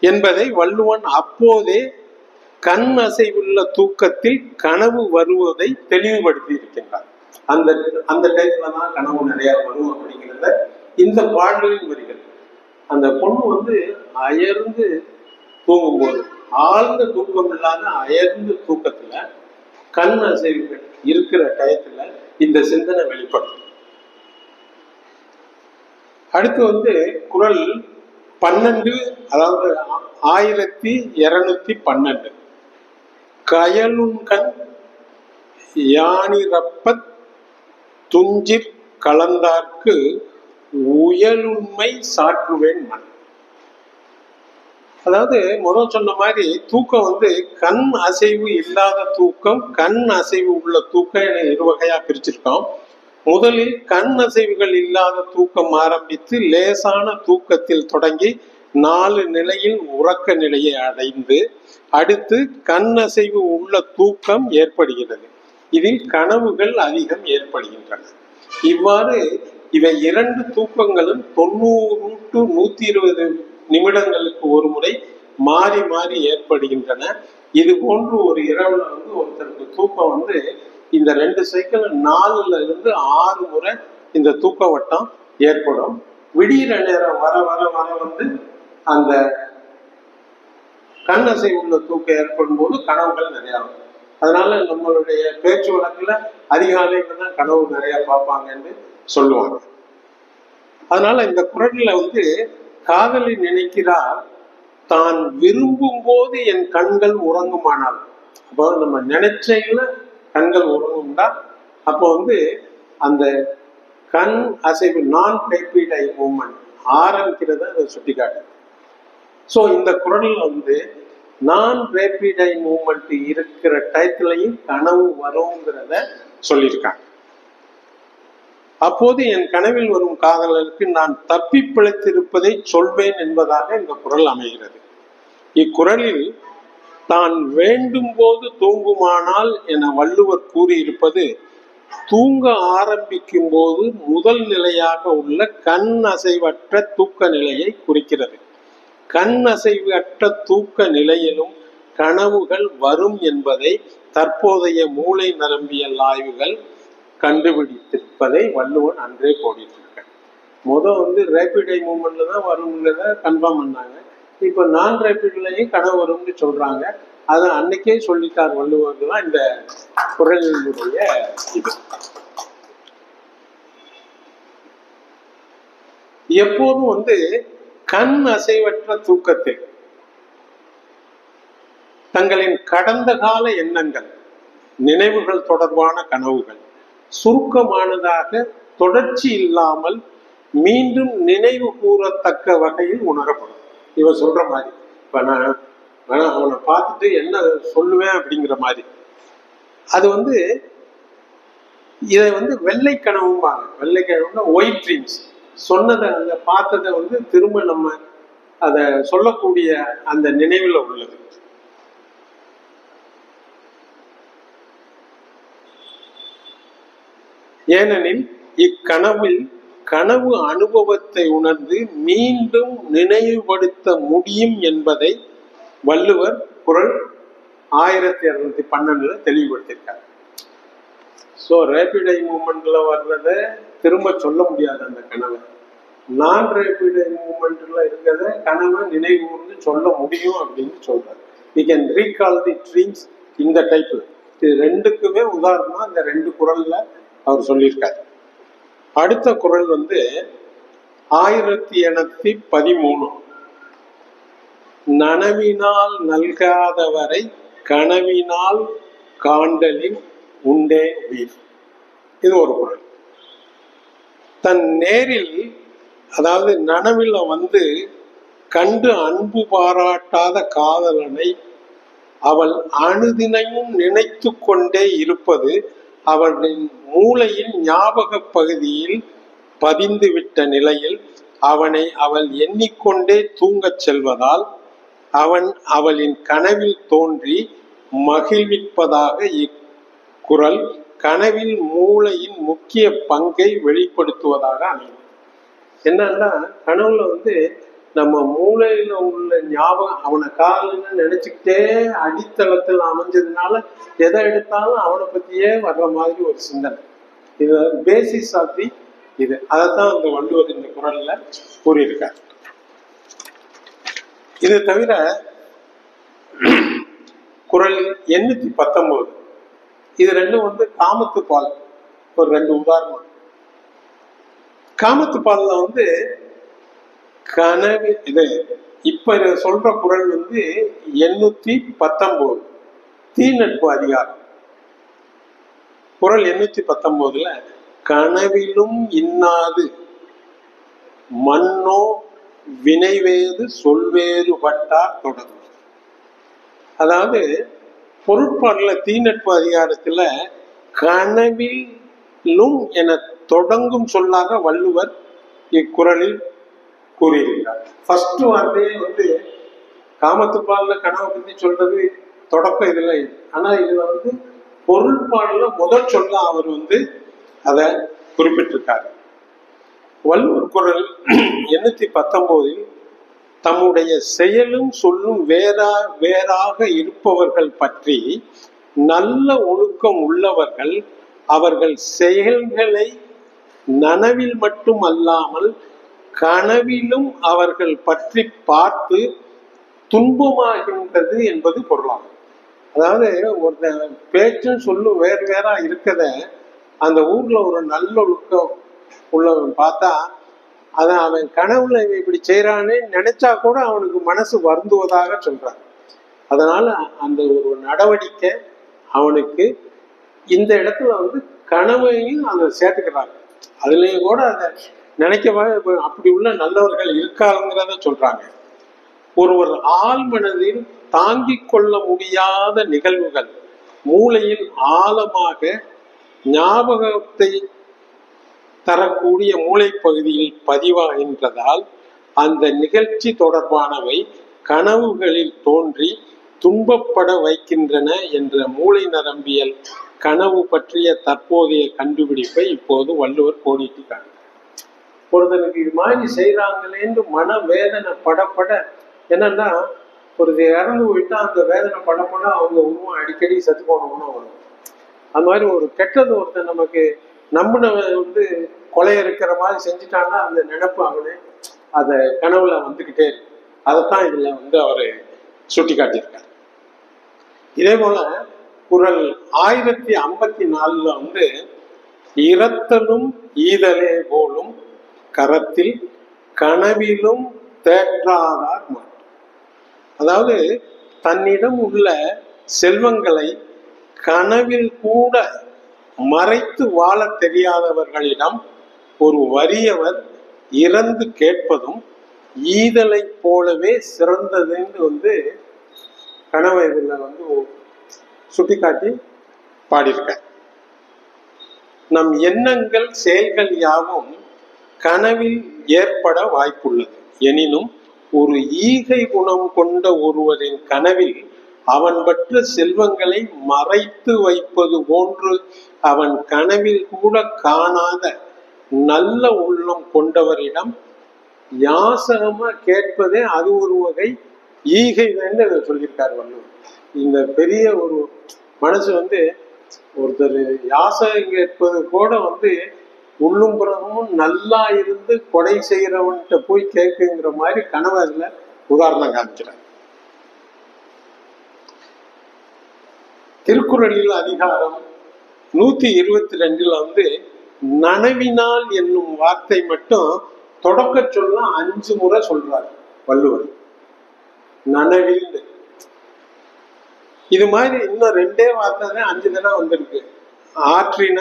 என்பதை வள்ளுவன் அப்போதே கண் அசைவுள்ள தூக்கத்தில் கனவு வருவதை தெளிவுபடுத்தி இருக்கின்றார். அந்த டைப்ல தான் கனவு நிறைய வரும் அப்படிங்கிறத இந்த பாடலின் வரிகள். அந்த பொண்ணு அயர்ந்து தூங்கும்போது, ஆழ்ந்த தூக்கம் இல்லாத அயர்ந்து தூக்கத்துல கண் அசைவுகள் இருக்கிற டயத்துல இந்த சிந்தனை வெளிப்படும். அடுத்து குறள் 12, அதாவது 1212. கயலுண்கண் யானிரப்பத் துஞ்சிற் கலந்தார்க்கு உயலுண்மை சாற்றுவேன் மன். அதாவது முதல் சொன்ன மாதிரி தூக்கம் கண் அசைவு இல்லாத தூக்கம், கண் அசைவு உள்ள தூக்கம் என 2 வகையா பிரிச்சிருக்கோம். முதலில் கண் அசைவுகள் இல்லாத தூக்கம் ஆரம்பித்து லேசான தூக்கத்தில் தொடங்கி 4 நிலையில் உறக்க நிலையை அடைந்து அடுத்து கண் அசைவு உள்ள தூக்கம் ஏற்படுகிறது. இதில் கனவுகள் அதிகம் ஏற்படுகின்றன. இவ்வாறு இவை 2 தூக்கங்களும் 90 to 120 நிமிடங்களுக்கு ஒரு முறை மாறி மாறி ஏற்படுகின்றன. இது போன்று ஒரு இரவுல ஒருத்தருக்கு தூக்கம் இந்த 2 சைக்கிள் 4ல இருந்து 6 முறை இந்த தூக்க வட்டம் ஏற்படும். விடிகிற நேரம் வர வர வர அந்த கண் அசை உள்ள தூக்கம் ஏற்படும் போது கனவுகள் நிறைய வரும். அதனால நம்மளுடைய பேச்சு வழக்குல அதிகாலையில தான் கனவு நிறைய பார்ப்பாங்கன்னு சொல்லுவாங்க. அதனால இந்த குறள்ல காதலி நினைக்கிறார், தான் விரும்பும் போது என் கண்கள் உறங்குமானால். அப்போ நம்ம நினைச்சையில கண்கள் உறங்கும்டா, அப்போ அந்த கண் அசைவு நான் ரேபிட் ஐ மூவ்மெண்ட் ஆரம்பிக்கிறத அதை சுட்டி காட்டு. ஸோ இந்த குறள்ல நான் ரேபிட் ஐ மூவ்மெண்ட் இருக்கிற டயத்துலையும் கனவு வருங்கிறத சொல்லியிருக்காங்க. அப்போது என் கனவில் வரும் காதலருக்கு நான் தப்பி பிழைத்திருப்பதை சொல்வேன் என்பதாக இந்த குறள் அமைகிறது. இக்குறளில் தான் வேண்டும் போது தூங்குமானால் என வள்ளுவர் கூறியிருப்பது தூங்க ஆரம்பிக்கும் போது முதல் நிலையாக உள்ள கண் அசைவற்ற தூக்க நிலையை குறிக்கிறது. கண் அசைவற்ற தூக்க நிலையிலும் கனவுகள் வரும் என்பதை தற்போதைய மூளை நரம்பியல் ஆய்வுகள் கண்டுபிடித்திருப்பதை வள்ளுவன் அன்றே கோடிட்டிருக்க. ரேபிட் ஐ மூவ்மெண்ட்ல தான் வரும்ங்கிறத கன்ஃபார்ம் பண்ணாங்க. இப்ப நான் ரேபிட்லயும் கனவு வரும்னு சொல்றாங்க. அதை அன்னைக்கே சொல்லிட்டார் வள்ளுவருக்கு தான் இந்த குறளினுடைய இது. எப்போதும் கண் அசைவற்ற தூக்கத்தில் தங்களின் கடந்த கால எண்ணங்கள், நினைவுகள் தொடர்பான கனவுகள் சுருக்கமானதாக தொடர்ச்சி இல்லாமல் மீண்டும் நினைவு கூறத்தக்க வகையில் உணரப்படும். இவன் சொல்ற மாதிரி இப்ப நான் அவனை பார்த்துட்டு என்ன சொல்லுவேன் அப்படிங்கிற மாதிரி. அது இதை வெள்ளை கனவும்பாங்க. வெள்ளை கனவுன்னா ஒயிட் ட்ரீம்ஸ். சொன்னதை அந்த பார்த்ததை திரும்ப நம்ம அதை சொல்லக்கூடிய அந்த நினைவுல உள்ளது. ஏனெனில் இக்கனவில் கனவு அனுபவத்தை உணர்ந்து மீண்டும் நினைவுபடுத்த முடியும் என்பதை வள்ளுவர் குறள் 1212 தெளிவுபடுத்தியிருக்காங்க. ஸோ ரேபிட் ஐ மூவ்மெண்ட்ல வர்றத திரும்ப சொல்ல முடியாது அந்த கனவை. நான் ரேபிட் ஐ மூவ்மெண்ட்ல இருக்கிறத கனவை நினைவு சொல்ல முடியும் அப்படின்னு சொல்றாரு. We can recall the dreams இந்த டைப்பு. இது ரெண்டுக்குமே உதாரணம் இந்த 2 குறள்ல அவர் சொல்லியிருக்காரு. அடுத்த குறள் வந்து 1813. நனவினால் நல்காதவரை கனவினால் காண்டலின் உண்டே உயிர். இது ஒரு குறள். தன் நேரில், அதாவது நனவில வந்து கண்டு அன்பு பாராட்டாத காதலனை அவள் அணுதினையும் நினைத்து கொண்டே இருப்பது அவளின் மூளையின் ஞாபக பகுதியில் பதிந்துவிட்ட நிலையில் அவனை அவள் எண்ணிக்கொண்டே தூங்கச் செல்வதால் அவன் அவளின் கனவில் தோன்றி மகிழ்விப்பதாக இக்குறள் கனவில் மூளையின் முக்கிய பங்கை வெளிப்படுத்துவதாக அமையும். என்னன்னா, கனவுல வந்து நம்ம மூளையில உள்ள ஞாபகம் அவனை காதல்னு நினைச்சுக்கிட்டே அடித்தளத்தில் அமைஞ்சதுனால எதை எடுத்தாலும் அவனை பத்தியே வர்ற மாதிரி ஒரு சிந்தனை. இது பேசிஸ் ஆஃப் தி இது. அதைத்தான் அந்த வள்ளுவர் இந்த குறள்ல கூறியிருக்கார். இது தவிர குறள் 819, இது ரெண்டும் வந்து காமத்து பால். ஒரு 2 உதாரணம். காமத்து பால்ல வந்து கனவு, இது இப்ப சொல்ற குறள் வந்து 819 தீநட்பு அதிகாரம். குறள் 819ல கனவிலும் இன்னாது மன்னோ வினைவேது சொல்வேறு பட்டார் தொடரும். அதாவது பொருட்பாடுல தீநட்பு அதிகாரத்துல கனவிலும் என தொடங்கும் சொல்லாக வள்ளுவர் இக்குறளில் கூறியிருக்கிறார். ஃபர்ஸ்ட் வார்த்தையே வந்து காமத்துப்பாடுல கனவை பத்தி சொல்றது தொடக்கம் இதுல. ஆனா இதுல வந்து பொருட்பாடுல முதல் சொல்ல அவர் வந்து அதை குறிப்பிட்டிருக்காரு. வள்ளுவர் குறள் 819 தம்முடைய செயலும் சொல்லும் வேறாக இருப்பவர்கள் பற்றி நல்ல ஒழுக்கம் உள்ளவர்கள் அவர்கள் செயல்களை நனவில் மட்டும் அல்லாமல் கனவிலும் அவர்கள் பற்றி பார்த்து துன்பமாகின்றது என்பது பொருளாகும். அதாவது ஒரு பேச்சும் சொல்லும் வேறா இருக்கத அந்த ஊர்ல ஒரு நல்லொழுக்கம் உள்ளவன் பார்த்தா அதை அவன் கனவுல இப்படி செய்யறான்னு நினைச்சா கூட அவனுக்கு மனசு வருந்துவதாக சொல்றான். அதனால அந்த ஒரு நடவடிக்கை அவனுக்கு இந்த இடத்துல வந்து கனவையும் அதை சேர்த்துக்கிறாங்க. அதுலயும் கூட அதை நினைக்கவா அப்படி உள்ள நல்லவர்கள் இருக்காங்கிறத சொல்றாங்க. ஒருவர் ஆழ் மனதில் தாங்கிக் கொள்ள முடியாத நிகழ்வுகள் மூளையில் ஆழமாக ஞாபகத்தை தரக்கூடிய மூளைப்பகுதியில் பதிவாகின்றதால் அந்த நிகழ்ச்சி தொடர்பானவை கனவுகளில் தோன்றி துன்பப்பட வைக்கின்றன என்ற மூளை நரம்பியல் கனவு பற்றிய தற்போதைய கண்டுபிடிப்பை இப்போது வள்ளுவர் கோடிட்டுக்காங்க. ஒருத்தனுக்கு இது மாதிரி செய்யறாங்களேன்னு மன வேதனை படப்பட, என்னன்னா ஒரு இறந்து போயிட்டா அந்த வேதனை படப்பட அவங்க உருவம் அடிக்கடி செத்து போனோம்னா வரும். அது மாதிரி ஒரு கெட்டது ஒருத்தன் நமக்கு நம்பினவன் வந்து கொலை இருக்கிற மாதிரி செஞ்சுட்டான்னா அந்த நினைப்பு அவனு அதை கனவுல வந்துகிட்டே இருக்கு. அதைத்தான் இதுல வந்து அவரு சுட்டி காட்டியிருக்காரு. இதே போல குறள் 1054 வந்து இரத்தலும் ஈதலே போலும் கரத்தில் கனவிலும் தேற்றாதார் மாட்டார். அதாவது தன்னிடம் உள்ள செல்வங்களை கனவில் கூட மறைத்து வாழ தெரியாதவர்களிடம் ஒரு வறியவர் இறந்து கேட்பதும் ஈதலை போலவே சிறந்ததுன்னு வந்து கனவை இதுல வந்து சுட்டிக்காட்டி பாடியிருக்க. நம் எண்ணங்கள் செயல்கள் யாவும் கனவில் ஏற்பட வாய்ப்புள்ளது. எனினும் ஒரு ஈகை குணம் கொண்ட ஒருவரின் கனவில் அவன் பெற்ற செல்வங்களை மறைத்து வைப்பது போன்று அவன் கனவில் கூட காணாத நல்ல உள்ளம் கொண்டவரிடம் யாசகமா கேட்பதே அது ஒரு வகை ஈகைன்னு அதை சொல்லியிருக்காரு வள்ளுவர். இந்த பெரிய ஒரு மனசு வந்து ஒருத்தர் யாசகம் கேட்பது கூட வந்து உள்ளும் புறமும் நல்லா இருந்து கொடை செய்யறவன்கிட்ட போய் கேட்குங்கிற மாதிரி கனவு அதுல உதாரணம் காமிக்கிறார். திருக்குறளில் அதிகாரம் 122 வந்து நனவினால் என்னும் வார்த்தை மட்டும் தொடக்க சொல்ல 5 முறை சொல்றார் வள்ளுவர். நனவில். இது மாதிரி இன்னும் 2 வார்த்தை தான் 5 தடவை வந்திருக்கு. ஆற்றின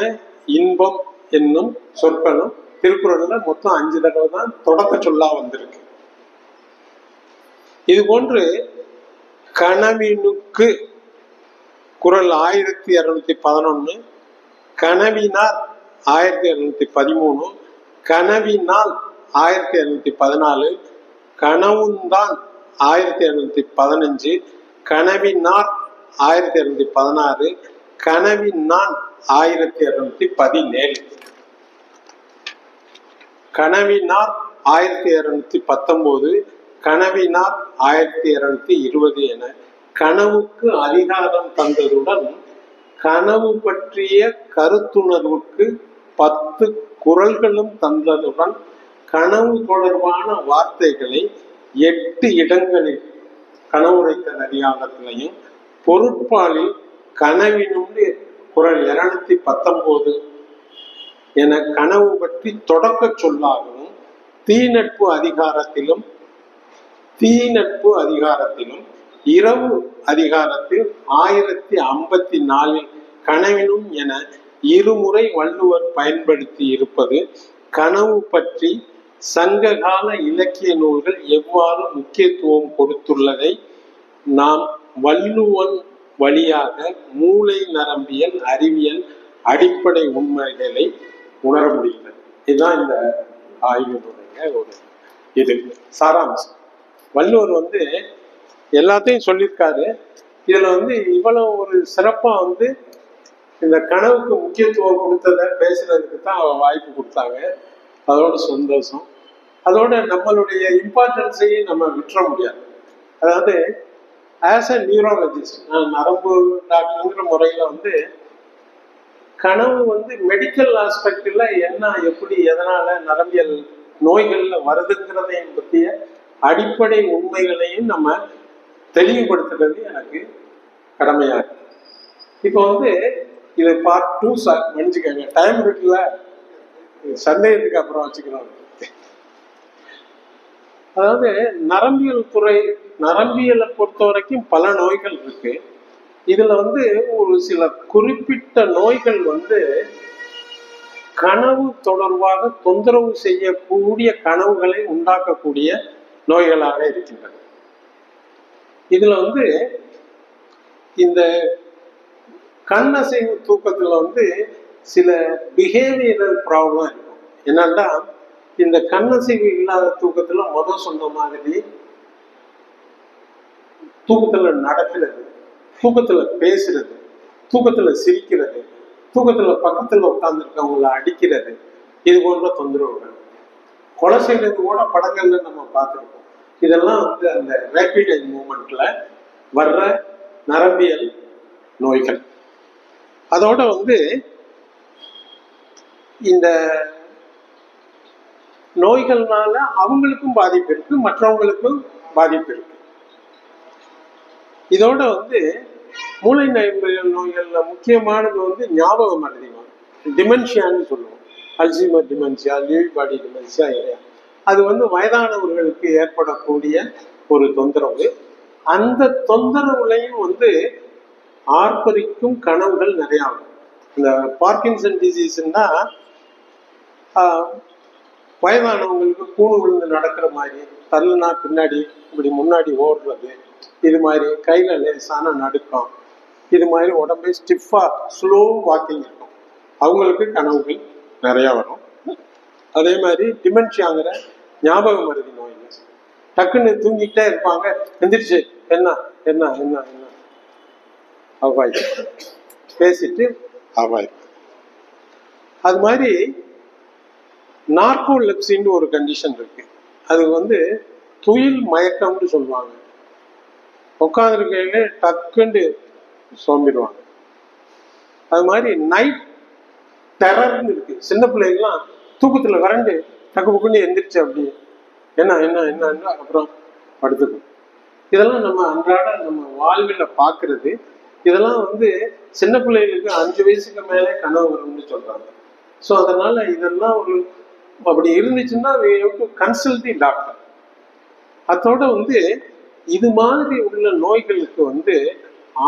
இன்பம் என்னும் சொற்களும் திருக்குறள்ல மொத்தம் 5 தடவை தான் தொடக்க சொல்லா வந்திருக்கு. இது போன்று கனவினுக்கு குறள் 1211, கனவினார் 1213, கனவினால் 1214, கனவுந்தான் 1215, கனவினார் 1216, கனவினான் 1217, கனவினார் 1219, கனவினார் 1220 என கனவுக்கு அதிகாரம் தந்ததுடன் கனவு பற்றிய கருத்துணர்வுக்கு 10 குறள்களும் தந்ததுடன் கனவு தொடர்பான வார்த்தைகளை 8 இடங்களில் கனவுரைத்தல் அதிகாரத்திலையும் பொருட்பாலில் கனவினும் குறள் 219 என கனவு பற்றி தொடக்க சொல்லாகவும் தீநட்பு அதிகாரத்திலும் இரவு அதிகாரத்தில் 1054 கனவினும் என இருமுறை வள்ளுவர் பயன்படுத்தி இருப்பது கனவு பற்றி சங்ககால இலக்கிய நூல்கள் எவ்வாறு முக்கியத்துவம் கொடுத்துள்ளதை நாம் வள்ளுவன் வழியாக மூளை நரம்பியல் அறிவியல் அடிப்படை உண்மைகளை உணர முடிகிறது. இதுதான் இந்த ஆய்வினுடைய ஒரு இது சாராம்சம். வள்ளுவர் வந்து எல்லாத்தையும் சொல்லியிருக்காரு. இதுல வந்து இவ்வளவு ஒரு சிறப்பா வந்து இந்த கனவுக்கு முக்கியத்துவம் கொடுத்ததை பேசுறதுக்கு தான் வாய்ப்பு கொடுத்தாங்க. அதோட சந்தோஷம். அதோட நம்மளுடைய இம்பார்ட்டன்ஸையும் நம்ம விட்டுற முடியாது. அதாவது ஆஸ் அ நியூராலஜிஸ்ட், நான் நரம்பு டாக்டருங்கிற முறையில வந்து கனவு வந்து மெடிக்கல் ஆஸ்பெக்ட்ல என்ன, எப்படி, எதனால நரம்பியல் நோய்கள்ல வருதுங்கிறதையும் பற்றிய அடிப்படை உண்மைகளையும் நம்ம தெளிவுபடுத்துறது எனக்கு கடமையா இருக்கு. இப்போ வந்து இது பார்ட் 2 சார், மன்னிச்சுக்கோங்க, டைம் இருக்குல்ல, சந்தேகத்துக்கு அப்புறம் வச்சுக்கிறோம். அதாவது நரம்பியலை பொறுத்த வரைக்கும் பல நோய்கள் இருக்கு. இதுல வந்து ஒரு சில குறிப்பிட்ட நோய்கள் வந்து கனவு தொடர்பாக தொந்தரவு செய்யக்கூடிய கனவுகளை உண்டாக்கக்கூடிய நோய்களாக இருக்கின்றன. இதுல வந்து இந்த கண்ணசைவு தூக்கத்துல வந்து சில பிஹேவியரல் ப்ராப்ளம் இருக்கும். என்னன்னா, இந்த கண்ணசைவு இல்லாத தூக்கத்துல சொன்ன மாதிரி தூக்கத்துல நடக்கிறது, தூக்கத்துல பேசுறது, தூக்கத்துல சிரிக்கிறது, தூக்கத்துல பக்கத்துல உட்கார்ந்துருக்கவங்களை அடிக்கிறது, இது போன்ற தொந்தரவுகள். கொலை செய்யறது கூட படங்கள்ல நம்ம பார்த்துருக்கோம். இதெல்லாம் வந்து அந்த ரேபிட் ஐ மூமெண்ட்ல வர்ற நரம்பியல் நோய்கள். அதோட வந்து இந்த நோய்கள்னால அவங்களுக்கும் பாதிப்பு இருக்கு, மற்றவங்களுக்கும் பாதிப்பு இருக்கு. இதோட வந்து மூளை நோய்கள்ல முக்கியமானது வந்து ஞாபக மறதி, டிமென்ஷியான்னு சொல்லுவோம். அல்சைமர் டிமென்ஷியா, லீவி பாடி டிமென்ஷியா, அது வந்து வயதானவர்களுக்கு ஏற்படக்கூடிய ஒரு தொந்தரவு. அந்த தொந்தரவுலையும் வந்து ஆர்ப்பரிக்கும் கனவுகள் நிறைய ஆகும். இந்த பார்க்கின்சன் டிசீஸ்ன்னா வயதானவங்களுக்கு கூணு விழுந்து நடக்கிற மாதிரி, தள்ளுனா பின்னாடி இப்படி முன்னாடி ஓடுறது, இது மாதிரி கையில லேசான நடுக்கம், இது மாதிரி உடம்பே ஸ்டிஃபா ஸ்லோ வாக்கிங் இருக்கும். அவங்களுக்கு கனவுகள் நிறைய வரும். அதே மாதிரி டிமென்ஷியாங்கிற ஞாபக மறதி நோய்ங்க, டக்குன்னு தூங்கிட்டே இருப்பாங்க, எந்திரிச்சு என்ன என்ன என்ன என்ன அவாய் பேசிட்டு அவாய். அது மாதிரி நார்கோலெப்சின்னு ஒரு கண்டிஷன் இருக்கு. அது வந்து துயில் மயக்கம்னு சொல்லுவாங்க. உட்காந்துருக்கையில டக்குன்னு சோம்பிடுவாங்க. அது மாதிரி நைட் டெரர்னு இருக்கு. சின்ன பிள்ளைகள்லாம் தூக்கத்துல விரண்டு டக்கு புக்குன்னு எந்திரிச்சு அப்படி என்ன என்ன என்ன அப்புறம் படுத்துக்கும். இதெல்லாம் நம்ம அன்றாட நம்ம வாழ்வில் பார்க்கறது. இதெல்லாம் வந்து சின்ன பிள்ளைகளுக்கு 5 வயசுக்கு மேலே கனவு வரும்னு சொல்றாங்க. ஸோ அதனால இதெல்லாம் ஒரு அப்படி இருந்துச்சுன்னா கன்சல்ட் தி டாக்டர். அதோட வந்து இது மாதிரி உள்ள நோய்களுக்கு வந்து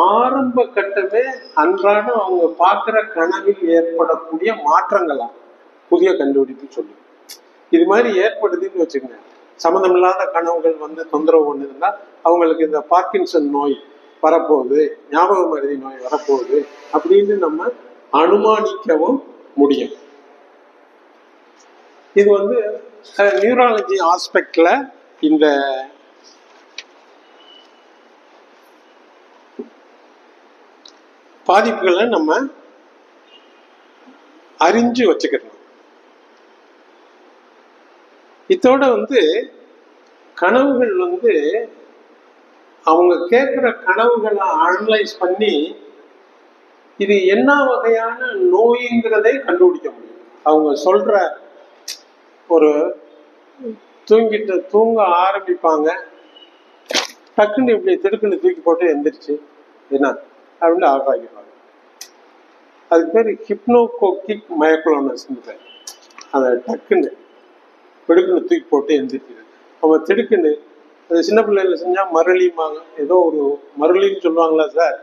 ஆரம்ப கட்டமே அன்றாடம் அவங்க பார்க்குற கனவில் ஏற்படக்கூடிய மாற்றங்களா புதிய கண்டுபிடிப்பு சொல்லு. இது மாதிரி ஏற்படுதுன்னு வச்சுக்கோங்க, சம்மந்தமில்லாத கனவுகள் வந்து தொந்தரவு பண்ணுதுன்னா அவங்களுக்கு இந்த பார்க்கின்சன் நோய் வரப்போகுது, ஞாபக மருதி நோய் வரப்போகுது அப்படின்னு நம்ம அனுமானிக்கவும் முடியும். இது வந்து நியூராலஜி ஆஸ்பெக்ட்ல இந்த பாதிப்புகளை நம்ம அறிஞ்சு வச்சுக்கணும். இதோட வந்து கனவுகள் வந்து அவங்க கேட்குற கனவுகளை அனலைஸ் பண்ணி இது என்ன வகையான நோய்ங்கிறதே கண்டுபிடிக்க முடியும். அவங்க சொல்ற ஒரு தூங்க ஆரம்பிப்பாங்க, டக்குன்னு இப்படி திடுக்குன்னு தூக்கி போட்டு எந்திரிச்சு என்ன அப்படின்னு ஆஃப் ஆகிடுவாங்க. அதுக்கு பேர் ஹிப்னோகோக்கிக் மயக்லோனஸ். அதை டக்குன்னு திடுக்குன்னு தூக்கி போட்டு எந்திரிக்கிறது. அவங்க திடுக்குன்னு அது சின்ன பிள்ளைல செஞ்சா மரளிமாங்க, ஏதோ ஒரு மரளின்னு சொல்லுவாங்களா சார்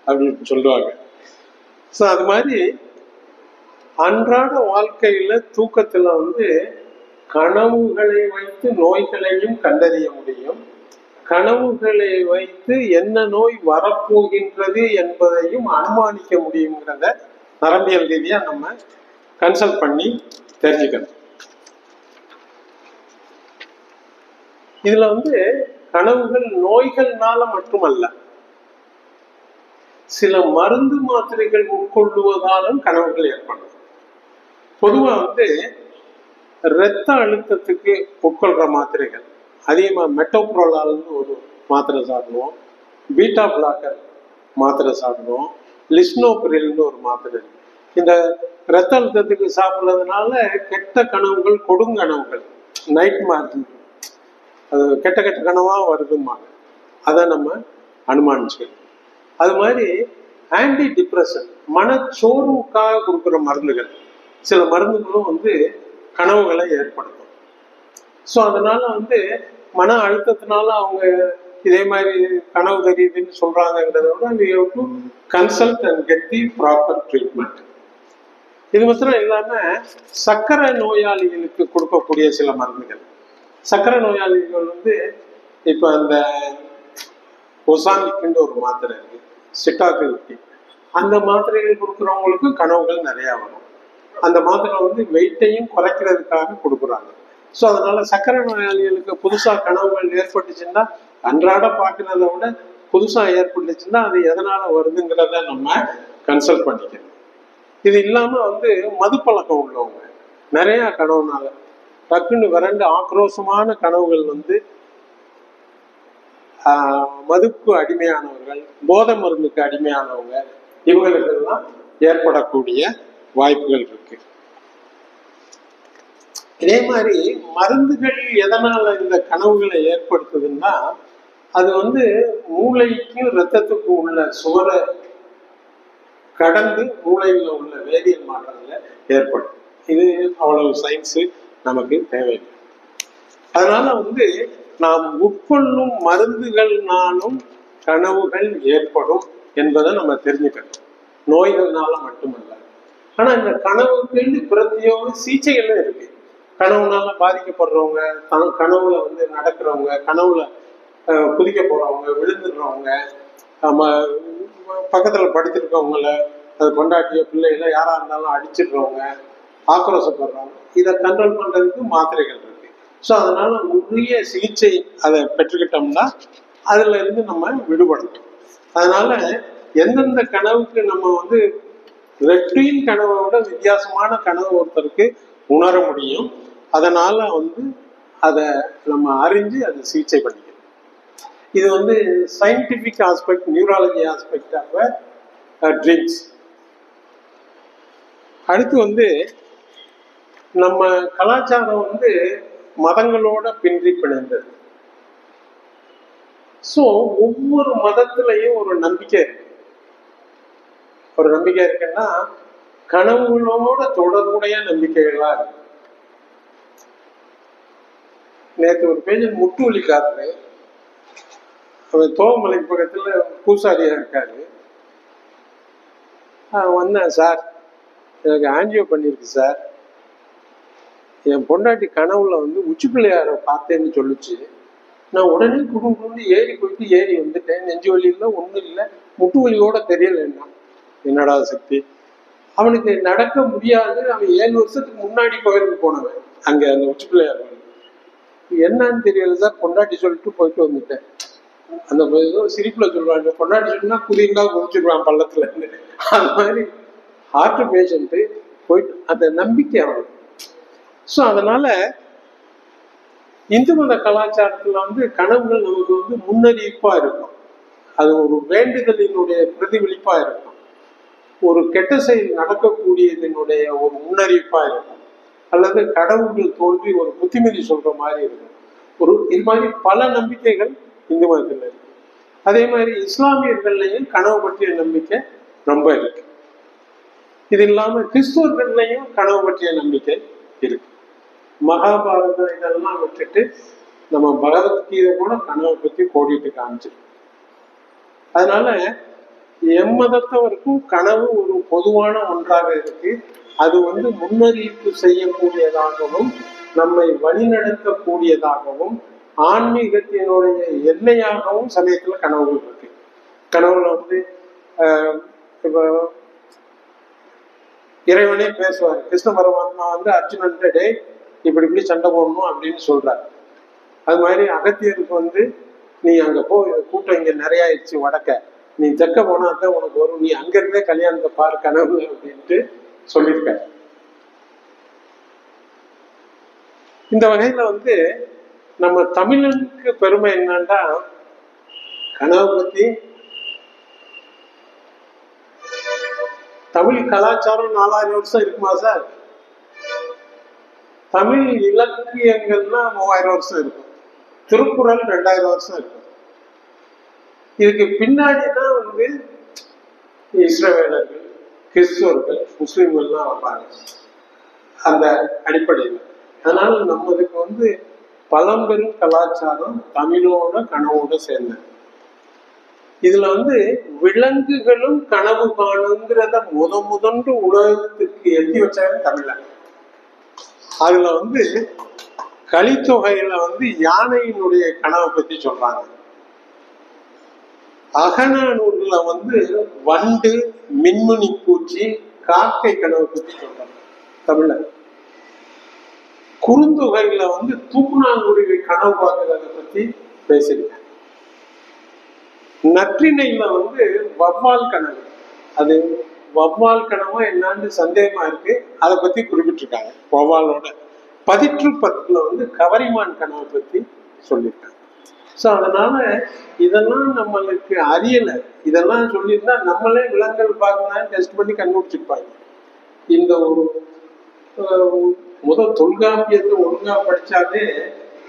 அப்படின்னு சொல்லுவாங்க. ஸோ அது மாதிரி அன்றாட வாழ்க்கையில தூக்கத்துல வந்து கனவுகளை வைத்து நோய்களையும் கண்டறிய முடியும், கனவுகளை வைத்து என்ன நோய் வரப்போகின்றது என்பதையும் அனுமானிக்க முடியுங்கிறத நரம்பியல் ரீதியா நம்ம கன்சல்ட் பண்ணி தெரிஞ்சுக்கணும். இதுல வந்து கனவுகள் நோய்கள்னால மட்டுமல்ல, சில மருந்து மாத்திரைகள் உட்கொள்ளுவதாலும் கனவுகள் ஏற்படும். பொதுவா வந்து இரத்த அழுத்தத்துக்கு உட்கொள்ற மாத்திரைகள் அதிகமா மெட்டோப்ரோலால்னு ஒரு மாத்திரை சாப்பிடுவோம், பீட்டா பிளாக்கர் மாத்திரை சாப்பிடுவோம், லிஸ்னோபிரில்னு ஒரு மாத்திரை. இந்த இரத்த அழுத்தத்துக்கு சாப்பிட்றதுனால கெட்ட கனவுகள், கொடுங்கனவுகள், நைட் மார்க், அது கெட்ட கெட்ட கனவா வருதும்பாங்க. அதை நம்ம அனுமானிச்சுக்கணும். அது மாதிரி ஆன்டி டிப்ரெஷன், மனச்சோர்வுக்காக கொடுக்குற மருந்துகள், சில மருந்துகளும் வந்து கனவுகளை ஏற்படுத்தும். ஸோ அதனால வந்து மன அழுத்தத்தினால அவங்க இதே மாதிரி கனவு தெரியுதுன்னு சொல்றாங்கிறத விட we have to consult and get the proper treatment. இது மாத்திரம் இல்லாம சர்க்கரை நோயாளிகளுக்கு கொடுக்கக்கூடிய சில மருந்துகள், சர்க்கரை நோயாளிகள் வந்து இப்ப அந்த ஒசானிக்ன்ற ஒரு மாத்திரை இருக்கு, சிட்டாக்கள், அந்த மாத்திரைகள் கொடுக்குறவங்களுக்கு கனவுகள் நிறைய வரும். அந்த மாத்திரை வந்து வெயிட்டையும் குறைக்கிறதுக்காக கொடுக்குறாங்க. ஸோ அதனால சர்க்கரை நோயாளிகளுக்கு புதுசா கனவுகள் ஏற்பட்டுச்சுன்னா, அன்றாட பார்க்கறத விட புதுசா ஏற்பட்டுச்சுன்னா அது எதனால வருதுங்கிறத நம்ம கன்சல்ட் பண்ணிக்கணும். இது இல்லாம வந்து மது பழக்கம் உள்ளவங்க நிறைய கனவுனால டக்குன்னு விரண்டு ஆக்ரோஷமான கனவுகள் வந்து மதுக்கு அடிமையானவர்கள், போதை மருந்துக்கு அடிமையானவங்க, இவங்களுக்கெல்லாம் ஏற்படக்கூடிய வாய்ப்புகள் இருக்கு. இதே மாதிரி மருந்துகள் எதனால இந்த கனவுகளை ஏற்படுத்துதுன்னா, அது வந்து மூளைக்கும் இரத்தத்துக்கும் உள்ள சுவரை கடந்து மூளையில் உள்ள வேதியியல் மாற்றங்களை ஏற்படும். இது அவ்வளவு சயின்ஸு நமக்கு தேவையில்லை. அதனால வந்து நாம் உட்கொள்ளும் மருந்துகள்னாலும் கனவுகள் ஏற்படும் என்பதை நம்ம தெரிஞ்சுக்கணும், நோய்கள்னால மட்டுமல்ல. ஆனா இந்த கனவுக்கு பிரத்யோக சிகிச்சைகளும் இருக்கு. கனவுனால பாதிக்கப்படுறவங்க, கனவுல வந்து நடக்கிறவங்க, கனவுல குதிக்க போறவங்க, விழுந்துடுறவங்க, பக்கத்துல படுத்திருக்கவங்கள, அது கொண்டாட்டிய பிள்ளைகளை யாரா இருந்தாலும் அடிச்சிடுறவங்க, ஆக்ரோஷப்படுறவங்க, இதை கண்ட்ரோல் பண்றதுக்கு மாத்திரைகள் இருக்கு. ஸோ அதனால உரிய சிகிச்சை அதை பெற்றுக்கிட்டோம்னா அதுல இருந்து நம்ம விடுபடணும். அதனால எந்தெந்த கனவுக்கு நம்ம வந்து ரெட்டீன் கனவை விட வித்தியாசமான கனவு ஒருத்தருக்கு உணர முடியும், அதனால வந்து அதை நம்ம அறிஞ்சு அதை சிகிச்சை பண்ணிக்கணும். இது வந்து scientific aspect, neurology aspect of dreams. அடுத்து வந்து நம்ம கலாச்சாரம் வந்து மதங்களோட பின்றி பிணைந்தது. ஸோ ஒவ்வொரு மதத்திலையும் ஒரு நம்பிக்கை இருக்கு. ஒரு நம்பிக்கை இருக்குன்னா கனவுகளோட தொடர்புடைய நம்பிக்கைகளா இருக்கு. நேற்று ஒரு பேஜ் முட்டு வலிக்காரு, அவர் தோமலைக்கு பக்கத்துல பூசாரியா இருக்காரு. வந்தேன் சார், எனக்கு ஆன்ஜியோ பண்ணிருக்கு சார், என் பொண்டாட்டி கனவுல வந்து உச்சி பிள்ளையார பார்த்தேன்னு சொல்லிச்சு, நான் உடனே குடும்பம் ஏறி போயிட்டு ஏறி வந்துட்டேன், நெஞ்சு வலி இல்லை ஒன்றும் இல்லை, முட்டு வலியோட தெரியலன்னா. என்னடா சக்தி, அவனுக்கு நடக்க முடியாது, அவன் 7 வருஷத்துக்கு முன்னாடி கோயிலுக்கு போனவன், அங்க அந்த உச்சி பிள்ளையார் என்னன்னு தெரியல சார், பொண்டாட்டி சொல்லிட்டு போயிட்டு வந்துட்டேன். அந்த ஏதோ சிரிப்புல சொல்றாங்க, பொண்டாட்டி சொன்னா குதிங்களா குதிச்சிருவான் பள்ளத்துல இருந்து. அது மாதிரி ஹார்ட் பேஷண்ட் போயிட்டு அந்த நம்பிக்கை அவனுக்கு. ஸோ அதனால இந்து மத கலாச்சாரத்துல வந்து கனவுகள் நமக்கு வந்து முன்னறிவிப்பா இருக்கும், அது ஒரு வேண்டுதலினுடைய பிரதிபலிப்பா இருக்கும், ஒரு கெட்ட செயல் நடக்கக்கூடியதனுடைய ஒரு முன்னறிவிப்பா இருக்கும், அல்லது கடவுள்கள் தோன்றி ஒரு புத்திமதி சொல்ற மாதிரி இருக்கும். ஒரு இது மாதிரி பல நம்பிக்கைகள் இந்து மதத்தில் இருக்கு. அதே மாதிரி இஸ்லாமியர்கள்லையும் கனவு பற்றிய நம்பிக்கை ரொம்ப இருக்கு. இது இல்லாம கிறிஸ்துவர்கள்லையும் கனவு பற்றிய நம்பிக்கை இருக்கு. மகாபாரதம் இதெல்லாம் விட்டுட்டு நம்ம பகவத்கீதை கூட கனவை பத்தி கோடிட்டு காமிச்சிருக்கு. அதனால எம்மதத்தவருக்கும் கனவு ஒரு பொதுவான ஒன்றாக இருக்கு. அது வந்து முன்னறிவிப்பு செய்யக்கூடியதாகவும் நம்மை வழிநடத்தக்கூடியதாகவும் ஆன்மீகத்தினுடைய எல்லையாகவும் சமயத்துல கனவுகள் இருக்கு. கனவுல வந்து இப்போ இறைவனே பேசுவார். கிருஷ்ண பரமாத்மா வந்து அர்ஜுனன் டே இப்படி இப்படி சண்டை போடணும் அப்படின்னு சொல்றாரு. அது மாதிரி அகத்தியருக்கு வந்து நீ அங்க போ, கூட்டம் இங்க நிறைய ஆயிடுச்சு வடக்க, நீ தெற்க போனா தான் உனக்கு வரும், நீ அங்க இருந்தே கல்யாணத்தை பாரு கனவு அப்படின்ட்டு சொல்லியிருக்க. இந்த வகையில வந்து நம்ம தமிழனுக்கு பெருமை என்னன்னா, கனவை பத்தி தமிழ் கலாச்சாரம் 4000 வருஷம் இருக்குமா சார்? தமிழ் இலக்கியங்கள்னா 3000 வருஷம் இருக்கும், திருக்குறள் 2000 வருஷம் இருக்கும். இதுக்கு பின்னாடிதான் வந்து இஸ்ரவேலர்கள், கிறிஸ்துவர்கள், முஸ்லிம்கள்லாம் வைப்பாங்க அந்த அடிப்படையில். அதனால நம்மளுக்கு வந்து பழம்பெரும் கலாச்சாரம் தமிழோட கனவோட சேர்ந்த. இதுல வந்து விலங்குகளும் கனவு காணுங்கிறத முதன்று உலகத்துக்கு எத்தி வச்சாங்க தமிழன். அதுல வந்து கலித்தொகையில வந்து யானையினுடைய கனவை பத்தி சொல்றாங்க. அகநானூர்ல வந்து வண்டு, மின்மினி பூச்சி, காக்கை கனவை பத்தி சொல்றாங்க தமிழர். குறுந்தொகையில வந்து தூக்குநாங்குருவி கனவு பார்க்கறத பத்தி பேசியிருக்காங்க. நற்றிணையில வந்து வவ்வால் கனவு, அது வவ்வால் கனவா என்னன்னு சந்தேகமா இருக்கு, அதை பத்தி குறிப்பிட்டிருக்காங்க. வவ்வாலோட பதிற்று பத்துல வந்து கவரிமான் கனவை பத்தி சொல்லியிருக்காங்க. ஸோ அதனால இதெல்லாம் நம்மளுக்கு அறியலை. இதெல்லாம் சொல்லியிருந்தா நம்மளே விலங்குகள் பார்க்கலாம் டெஸ்ட் பண்ணி கண்டுபிடிச்சிருப்பாங்க. இந்த ஒரு முதல் தொல்காப்பியத்தை ஒழுங்கா படிச்சாலே,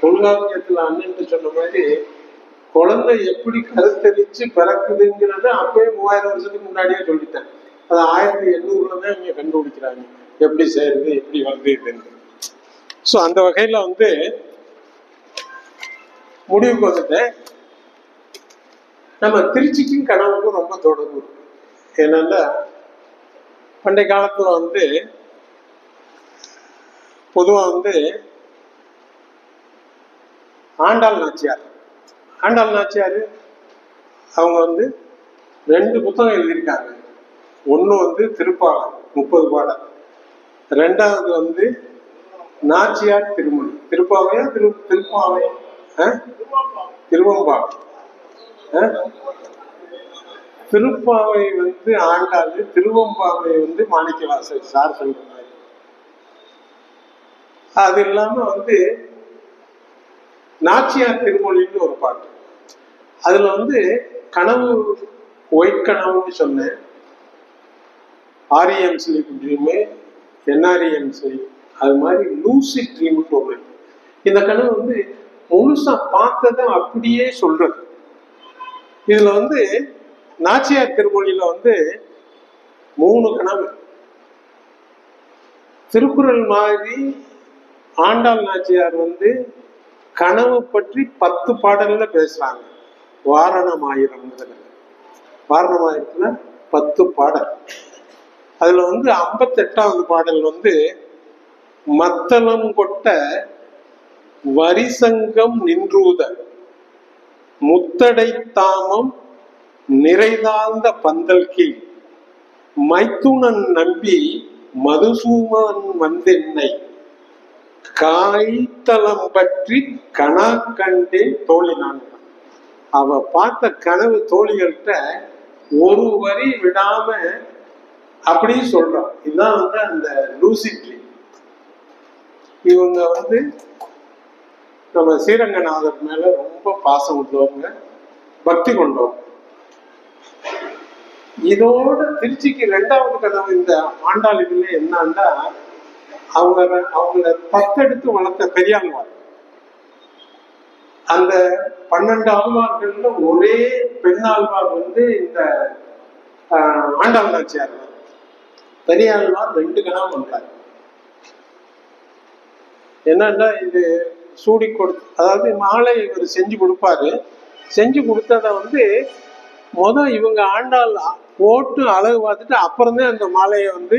தொல்காப்பியத்துல அண்ணன் சொன்ன மாதிரி குழந்தை எப்படி கருத்தரிச்சு பிறக்குதுங்கிறத அப்பவே 3000 வருஷத்துக்கு முன்னாடியே சொல்லிட்டேன். அது 1800 தான் இங்க கண்டுபிடிக்கிறாங்க, எப்படி செய்யறது, எப்படி வருதுன்னு. ஸோ அந்த வகையில வந்து முடிவுக்கு வந்துட்டேன். நம்ம திருச்சிக்கும் கனவுக்கும் ரொம்ப தொடர்பு இருக்கு. என்னன்னா, பண்டைய காலத்துல வந்து பொதுவா வந்து ஆண்டாள் நாச்சியார் அவங்க வந்து 2 புத்தகம் எழுதியிருக்காங்க. ஒண்ணு வந்து திருப்பாவை 30 பாடல், 2வது வந்து நாச்சியார் திருமொழி. திருப்பாவையா திருப்பாவை திருவம்பாவை. திருப்பாவை வந்து ஆண்டாள், திருவம்பாவை வந்து மாணிக்கவாசகர் சார் சொல்ற மாதிரி. அது இல்லாம வந்து நாச்சியார் திருமொழின்னு ஒரு பாட்டு. அதுல வந்து கனவு ஒயிட் கனவுன்னு சொன்னேன், REM sleep dream, NREM sleep, அது மாதிரி லூசிட் ட்ரீம்னு ஒன்று. இந்த கனவு வந்து முழுசா பார்த்ததை அப்படியே சொல்றது. இதுல வந்து நாச்சியார் திருமொழியில வந்து 3 கனவு. திருக்குறள் மாதிரி ஆண்டாள் நாச்சியார் வந்து கனவு பற்றி 10 பாடல்ல பேசுறாங்க. வாரணமாயிரம், வாரணமாயிரத்துல 10 பாடல். அதுல வந்து 58வது பாடல் வந்து மத்தளம் கொட்ட வரிசங்கம் நின்றூத முத்தடை தாமம் நிறைதாழ்ந்த பந்தல் கீழ் மைத்துனன் நம்பி மதுசூமன் வந்தென்னை காய்த்தளம் பற்றி கனா கண்டேன் தோழினான். அவ பார்த்த கனவு தோழிகள்கிட்ட ஒரு வரி விடாம அப்படி சொல்றான். இதுதான் வந்து அந்த லூசிட் ட்ரீம். இவங்க வந்து நம்ம ஸ்ரீரங்கநாதர் மேல ரொம்ப பாசம் உள்ளவங்க, பக்தி கொண்டவங்க. இதோட திருச்சிக்கு 2வது கனவு இந்த ஆண்டாள் இதுல என்னன்னா, அவங்கள தத்தெடுத்து வளர்த்த பெரியாழ்வார். அந்த 12 ஆழ்வார்கள்ல ஒரே பெண்ணாழ்வார் வந்து இந்த ஆண்டாள் நாச்சியார். பெரியாழ்வார் 2 கனவு பண்றாரு. என்னன்னா, இது சூடி கொடுத்து, அதாவது மாலை இவர் செஞ்சு கொடுப்பாரு. செஞ்சு கொடுத்தத வந்து இவங்க ஆண்டாள் போட்டு அழகு பார்த்துட்டு அப்புறம்தான் அந்த மாலையை வந்து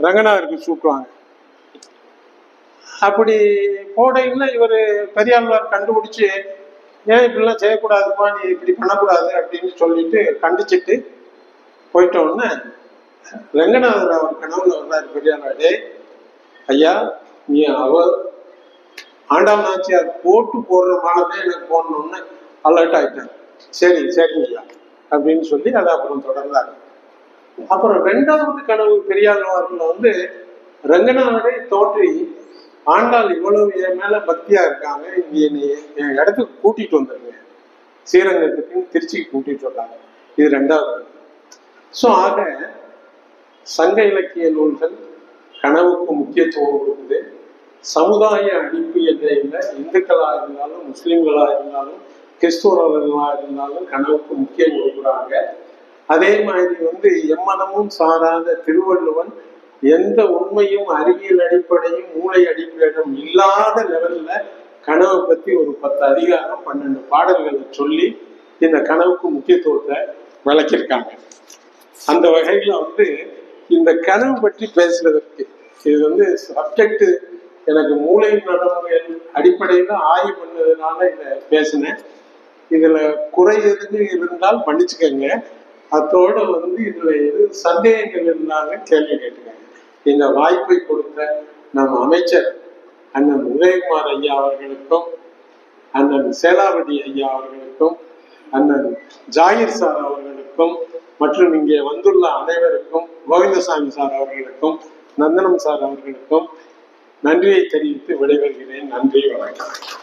ரங்கநாதருக்கு சூட்டுவாங்க. அப்படி போடையில இவர் பெரியாழ்வார் கண்டுபிடிச்சு, ஏன் இப்படிலாம் செய்யக்கூடாதுப்பா, நீ இப்படி பண்ணக்கூடாது அப்படின்னு சொல்லிட்டு கண்டிச்சுட்டு போயிட்டோன்னு ரங்கநாதர் அவர் கனவுல வர்றாரு. பெரியாழ்வாடே ஐயா, நீ ஆண்டாள் நாச்சியார் போட்டு போடுற மாலதான் எனக்கு போடணும்னு அலர்ட் ஆயிட்டார். சரி சரிங்கய்யா அப்படின்னு சொல்லி அதை அப்புறம் தொடர்ந்தாங்க. அப்புறம் 2வது கனவு பெரியாழ்வார்ல வந்து ரங்கநாதரை தோன்றி, ஆண்டாள் இவ்வளவு என் மேல பக்தியா இருக்காங்க, இங்க என் இடத்துக்கு கூட்டிட்டு வந்துருங்க, ஸ்ரீரங்கத்துக்கு திருச்சிக்கு கூட்டிட்டு வந்தாங்க. இது 2வது. ஸோ ஆக சங்க இலக்கிய நூல்கள் கனவுக்கு முக்கியத்துவம் கொடுக்குது. சமுதாய அடிப்பு என்ற இந்துக்களா இருந்தாலும், முஸ்லிம்களா இருந்தாலும், கிறிஸ்துவர்களா இருந்தாலும் கனவுக்கு முக்கியம் கொடுக்குறாங்க. அதே மாதிரி வந்து எம்மனமும் சாராத திருவள்ளுவன் எந்த உண்மையும் அறிவியல் அடிப்படையும் மூளை அடிப்படையும் இல்லாத லெவல்ல கனவை பத்தி ஒரு 10 அதிகாரம் 12 பாடல்களை சொல்லி இந்த கனவுக்கு முக்கியத்துவத்தை விளக்கியிருக்காங்க. அந்த வகையில வந்து இந்த கனவு பற்றி பேசுறதற்கு இது வந்து சப்ஜெக்ட் எனக்கு மூளை நலன்கள் அடிப்படையில ஆய்வு பண்ணதுனால இதை பேசினேன். இதுல குறை எதுவும் இருந்தால் மன்னிச்சுக்கங்க. அதோட வந்து இதுல எது சந்தேகங்கள் இருந்தாலும் கேள்வி கேட்டுக்கங்க. இந்த வாய்ப்பை கொடுத்த நம் அமைச்சர் அண்ணன் உதயகுமார் ஐயா அவர்களுக்கும், அண்ணன் சேலாவதி ஐயா அவர்களுக்கும், அண்ணன் ஜாகிர் சார் அவர்களுக்கும், மற்றும் இங்கே வந்துள்ள அனைவருக்கும், கோவிந்தசாமி சார் அவர்களுக்கும், நந்தனம் சார் அவர்களுக்கும் நன்றியை தெரிவித்து விடைபெறுகிறேன். நன்றி, வணக்கம்.